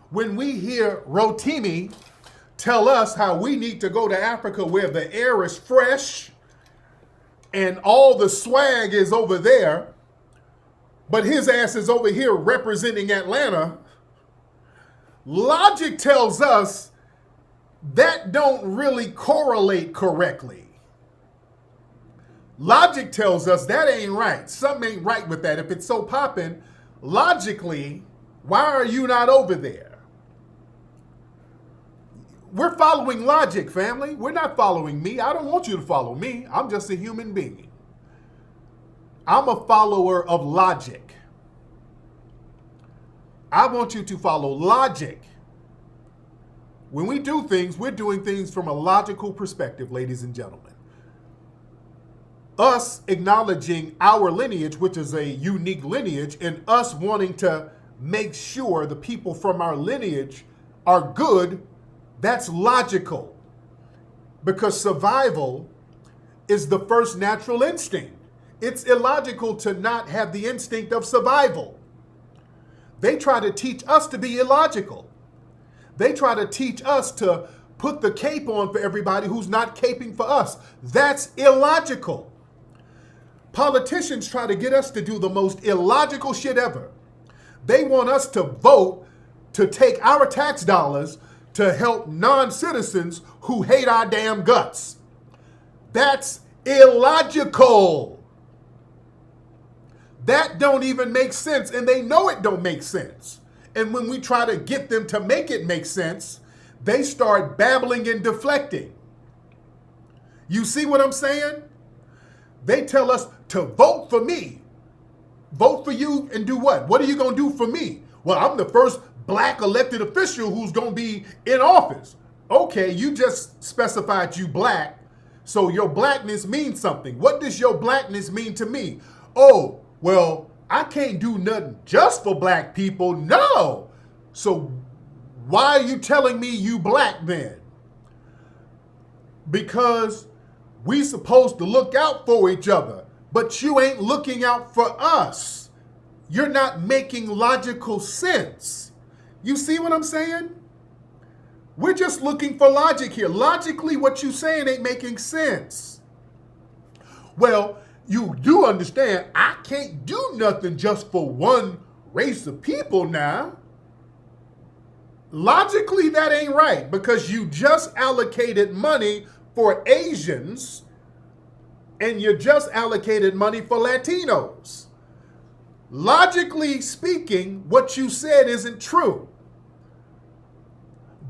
When we hear Rotimi tell us how we need to go to Africa where the air is fresh and all the swag is over there, but his ass is over here representing Atlanta, logic tells us that don't really correlate correctly. Logic tells us that ain't right. Something ain't right with that. If it's so popping, logically, why are you not over there? We're following logic, family. We're not following me. I don't want you to follow me. I'm just a human being. I'm a follower of logic. I want you to follow logic. When we do things, we're doing things from a logical perspective, ladies and gentlemen. Us acknowledging our lineage, which is a unique lineage, and us wanting to make sure the people from our lineage are good, that's logical. Because survival is the first natural instinct. It's illogical to not have the instinct of survival. They try to teach us to be illogical. They try to teach us to put the cape on for everybody who's not caping for us. That's illogical. Politicians try to get us to do the most illogical shit ever. They want us to vote to take our tax dollars to help non-citizens who hate our damn guts. That's illogical. That don't even make sense, and they know it don't make sense. And when we try to get them to make it make sense, they start babbling and deflecting. You see what I'm saying? They tell us to vote for me. Vote for you and do what? What are you going to do for me? Well, I'm the first Black elected official who's going to be in office. Okay, you just specified you Black, so your Blackness means something. What does your Blackness mean to me? Oh, well, I can't do nothing just for Black people. No. So why are you telling me you Black then? Because we supposed to look out for each other, but you ain't looking out for us. You're not making logical sense. You see what I'm saying? We're just looking for logic here. Logically, what you're saying ain't making sense. Well, you do understand I can't do nothing just for one race of people now. Logically, that ain't right because you just allocated money for Asians and you just allocated money for Latinos. Logically speaking, what you said isn't true.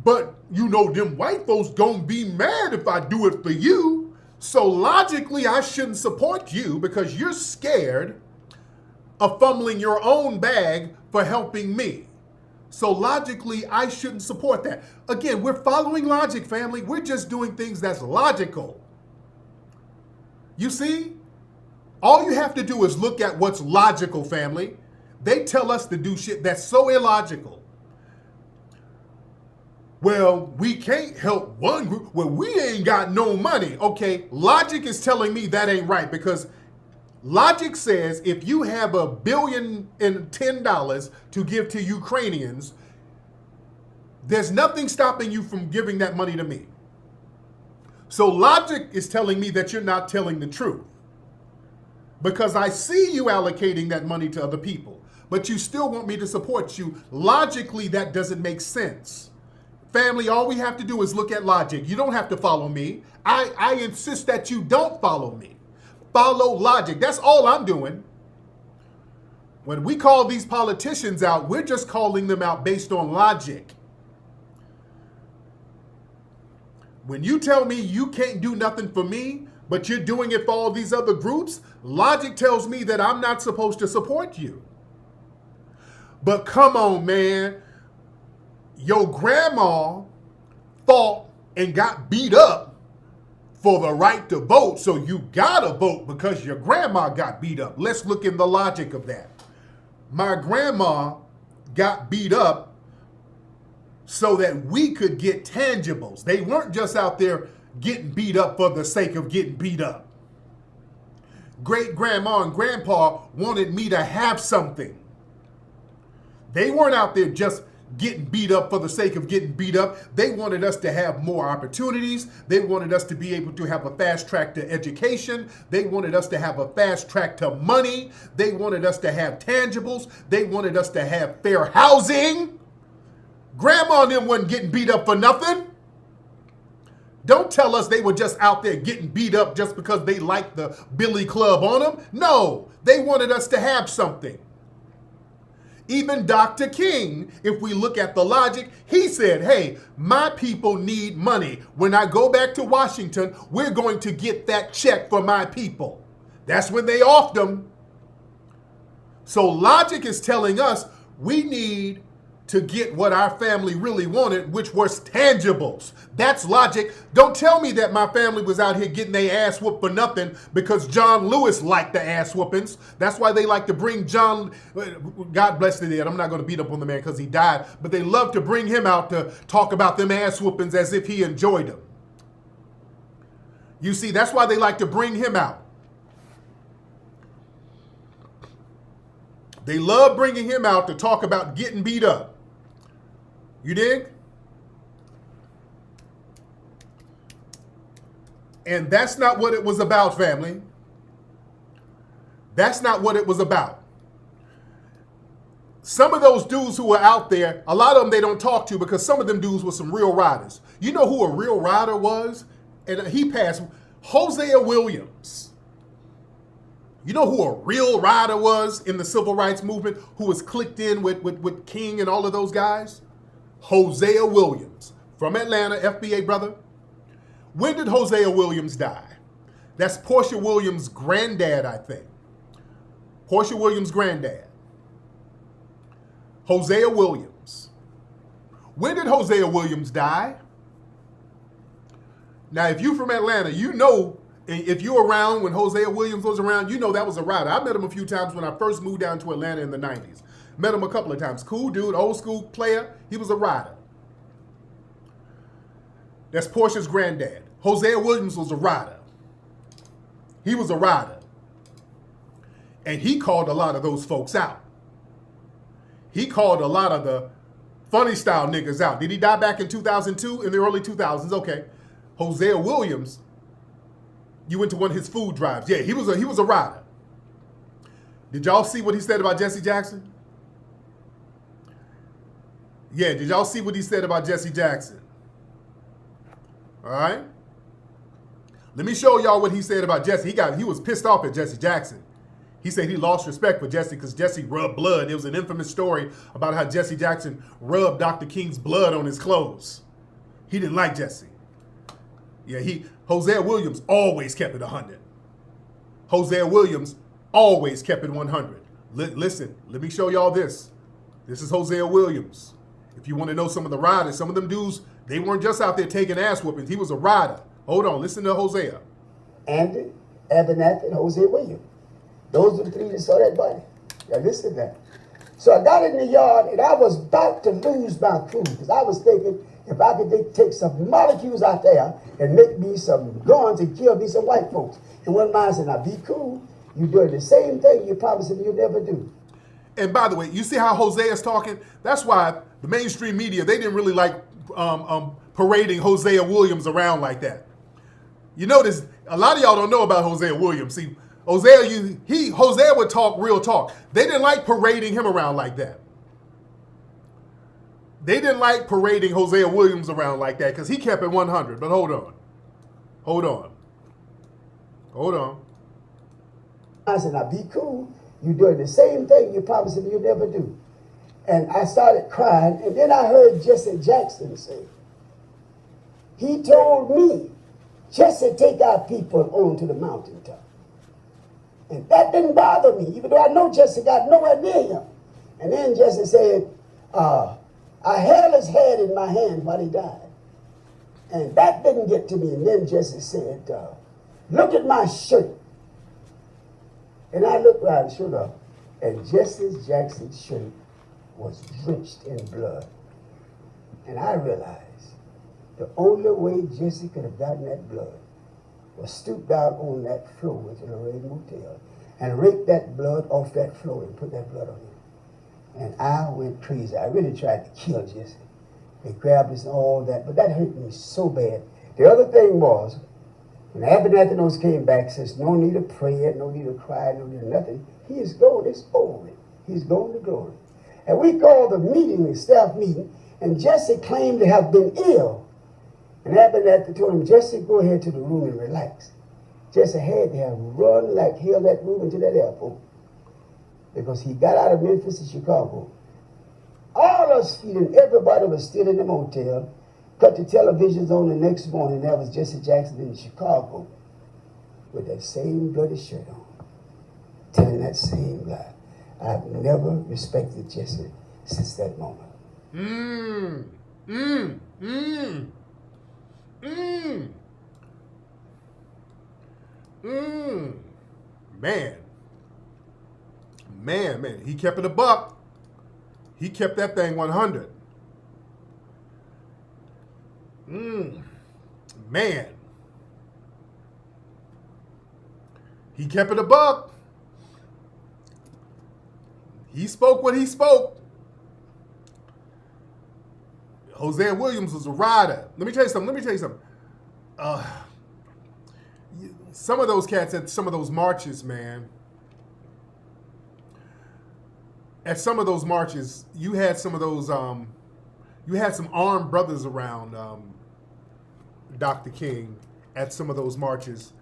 But you know them white folks gonna be mad if I do it for you. So logically, I shouldn't support you because you're scared of fumbling your own bag for helping me. So logically, I shouldn't support that. Again, we're following logic, family. We're just doing things that's logical. You see? All you have to do is look at what's logical, family. They tell us to do shit that's so illogical. Well, we can't help one group. Well, we ain't got no money. Okay, logic is telling me that ain't right because logic says if you have $1,010,000,000 to give to Ukrainians, there's nothing stopping you from giving that money to me. So logic is telling me that you're not telling the truth because I see you allocating that money to other people, but you still want me to support you. Logically, that doesn't make sense. Family, all we have to do is look at logic. You don't have to follow me. I insist that you don't follow me. Follow logic. That's all I'm doing. When we call these politicians out, we're just calling them out based on logic. When you tell me you can't do nothing for me, but you're doing it for all these other groups, logic tells me that I'm not supposed to support you. But come on, man. Your grandma fought and got beat up for the right to vote, so you gotta vote because your grandma got beat up. Let's look in the logic of that. My grandma got beat up so that we could get tangibles. They weren't just out there getting beat up for the sake of getting beat up. Great grandma and grandpa wanted me to have something. They weren't out there just getting beat up for the sake of getting beat up. They wanted us to have more opportunities. They wanted us to be able to have a fast track to education. They wanted us to have a fast track to money. They wanted us to have tangibles. They wanted us to have fair housing. Grandma and them wasn't getting beat up for nothing. Don't tell us they were just out there getting beat up just because they liked the Billy Club on them. No, they wanted us to have something. Even Dr. King, if we look at the logic, he said, hey, my people need money. When I go back to Washington, we're going to get that check for my people. That's when they offed them. So logic is telling us we need to get what our family really wanted, which was tangibles. That's logic. Don't tell me that my family was out here getting their ass whooped for nothing because John Lewis liked the ass whoopings. That's why they like to bring John, God bless the dead, I'm not going to beat up on the man because he died, but they love to bring him out to talk about them ass whoopings as if he enjoyed them. You see, that's why they like to bring him out. They love bringing him out to talk about getting beat up. You dig? And that's not what it was about, family. That's not what it was about. Some of those dudes who were out there, a lot of them they don't talk to because some of them dudes were some real riders. You know who a real rider was? And he passed, Hosea Williams. You know who a real rider was in the civil rights movement who was clicked in with King and all of those guys? Hosea Williams from Atlanta, FBA brother. When did Hosea Williams die? That's Portia Williams' granddad, I think. Portia Williams' granddad. Hosea Williams. When did Hosea Williams die? Now, if you're from Atlanta, you know, if you're around when Hosea Williams was around, you know that was a rider. I met him a few times when I first moved down to Atlanta in the 90s. Met him a couple of times. Cool dude, old school player. He was a rider. That's Portia's granddad. Hosea Williams was a rider. He was a rider. And he called a lot of those folks out. He called a lot of the Funny style niggas out. Did he die back in 2002, in the early 2000s? Okay. Hosea Williams, you went to one of his food drives. Yeah, he was a rider. Did y'all see what he said about Jesse Jackson? Yeah, did y'all see what he said about Jesse Jackson? All right. Let me show y'all what he said about Jesse. He was pissed off at Jesse Jackson. He said he lost respect for Jesse because Jesse rubbed blood. It was an infamous story about how Jesse Jackson rubbed Dr. King's blood on his clothes. He didn't like Jesse. Yeah, Hosea Williams always kept it 100. Hosea Williams always kept it 100. Listen, let me show y'all this. This is Hosea Williams. If you want to know some of the riders, some of them dudes, they weren't just out there taking ass whoopings. He was a rider. Hold on, listen to Hosea. Andy, Abernathy, and Hosea Williams. Those are the three that saw that body. Yeah, listen to that. So I got in the yard and I was about to lose my crew because I was thinking if I could take some molecules out there and make me some guns and kill me some white folks. And one man said, now be cool. You're doing the same thing you promised me you'll never do. And by the way, you see how Hosea is talking? That's why the mainstream media, they didn't really like parading Hosea Williams around like that. You notice, a lot of y'all don't know about Hosea Williams. See, Hosea would talk real talk. They didn't like parading him around like that. They didn't like parading Hosea Williams around like that because he kept it 100. But hold on. I said, now be cool. You're doing the same thing you promised me you'll never do. And I started crying. And then I heard Jesse Jackson say, he told me, Jesse, take our people onto the mountaintop. And that didn't bother me, even though I know Jesse got nowhere near him. And then Jesse said, I held his head in my hand while he died. And that didn't get to me. And then Jesse said, look at my shirt. And I looked around, sure enough, and Jesse Jackson's shirt was drenched in blood. And I realized the only way Jesse could have gotten that blood was stoop down on that floor at the Lorraine Motel and rake that blood off that floor and put that blood on him. And I went crazy. I really tried to kill Jesse. They grabbed us and all that, but that hurt me so bad. The other thing was, when Abernathy came back, says, no need of prayer, no need of cry, no need of nothing. He is gone. It's over. He's gone to glory. And we called the meeting, the staff meeting, and Jesse claimed to have been ill. And Abernathy told him, Jesse, go ahead to the room and relax. Jesse had to have run like hell that room into that airport because he got out of Memphis to Chicago. All us feeling, everybody was still in the motel. Cut the televisions on the next morning. That was Jesse Jackson in Chicago with that same bloody shirt on, telling that same lie. I've never respected Jesse since that moment. Man. He kept it a buck. He kept that thing 100. Man. He kept it a buck. He spoke what he spoke. Hosea Williams was a rider. Let me tell you something. Some of those cats at some of those marches, man. At some of those marches, you had some of those, you had some armed brothers around Dr. King at some of those marches.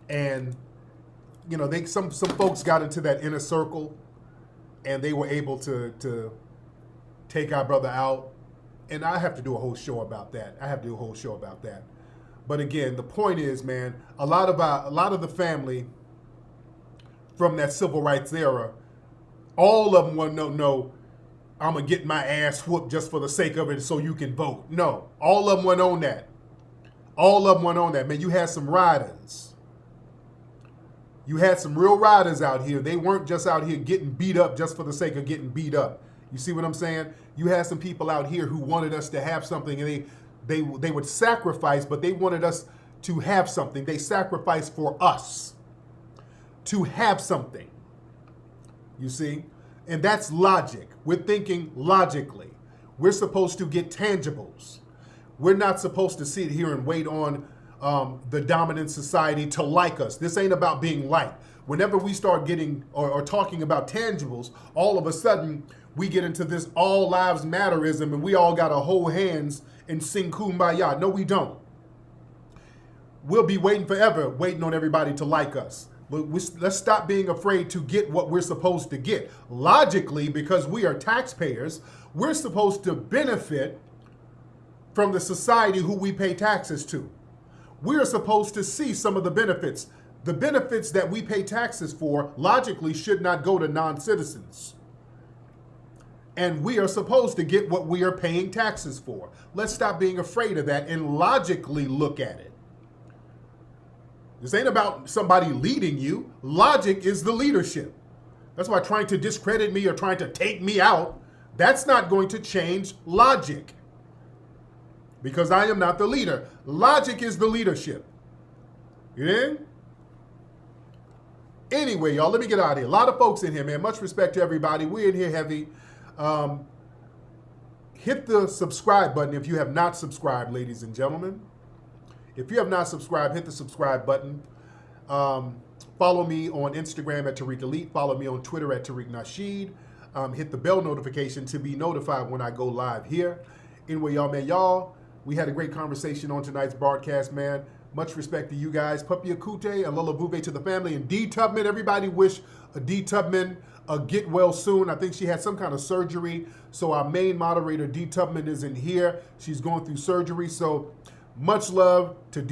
And, you know, some folks got into that inner circle and they were able to take our brother out. And I have to do a whole show about that. But again, the point is, man, a lot of the family from that civil rights era, all of them want to know, I'm going to get my ass whooped just for the sake of it so you can vote. No, all of them went on that. Man, you had some riders. You had some real riders out here. They weren't just out here getting beat up just for the sake of getting beat up. You see what I'm saying? You had some people out here who wanted us to have something, and they would sacrifice, but they wanted us to have something. They sacrificed for us to have something. You see? And that's logic. We're thinking logically. We're supposed to get tangibles. We're not supposed to sit here and wait on the dominant society to like us. This ain't about being liked. Whenever we start getting or talking about tangibles, all of a sudden we get into this all lives matterism and we all got to hold hands and sing kumbaya. No, we don't. We'll be waiting forever, waiting on everybody to like us. But let's stop being afraid to get what we're supposed to get. Logically, because we are taxpayers, we're supposed to benefit from the society who we pay taxes to. We are supposed to see some of the benefits. The benefits that we pay taxes for, logically, should not go to non-citizens. And we are supposed to get what we are paying taxes for. Let's stop being afraid of that and logically look at it. This ain't about somebody leading you. Logic is the leadership. That's why trying to discredit me or trying to take me out, that's not going to change logic. Because I am not the leader. Logic is the leadership. You in? Anyway, y'all, let me get out of here. A lot of folks in here, man. Much respect to everybody. We're in here heavy. Hit the subscribe button if you have not subscribed, ladies and gentlemen. If you have not subscribed, hit the subscribe button. Follow me on Instagram at Tariq Elite. Follow me on Twitter at Tariq Nasheed. Hit the bell notification to be notified when I go live here. Anyway, y'all, man, we had a great conversation on tonight's broadcast, man. Much respect to you guys. Puppy Akute, Alola Vuve to the family. And D. Tubman, everybody wish D. Tubman get well soon. I think she had some kind of surgery. So our main moderator, D. Tubman, isn't here. She's going through surgery. So much love to D.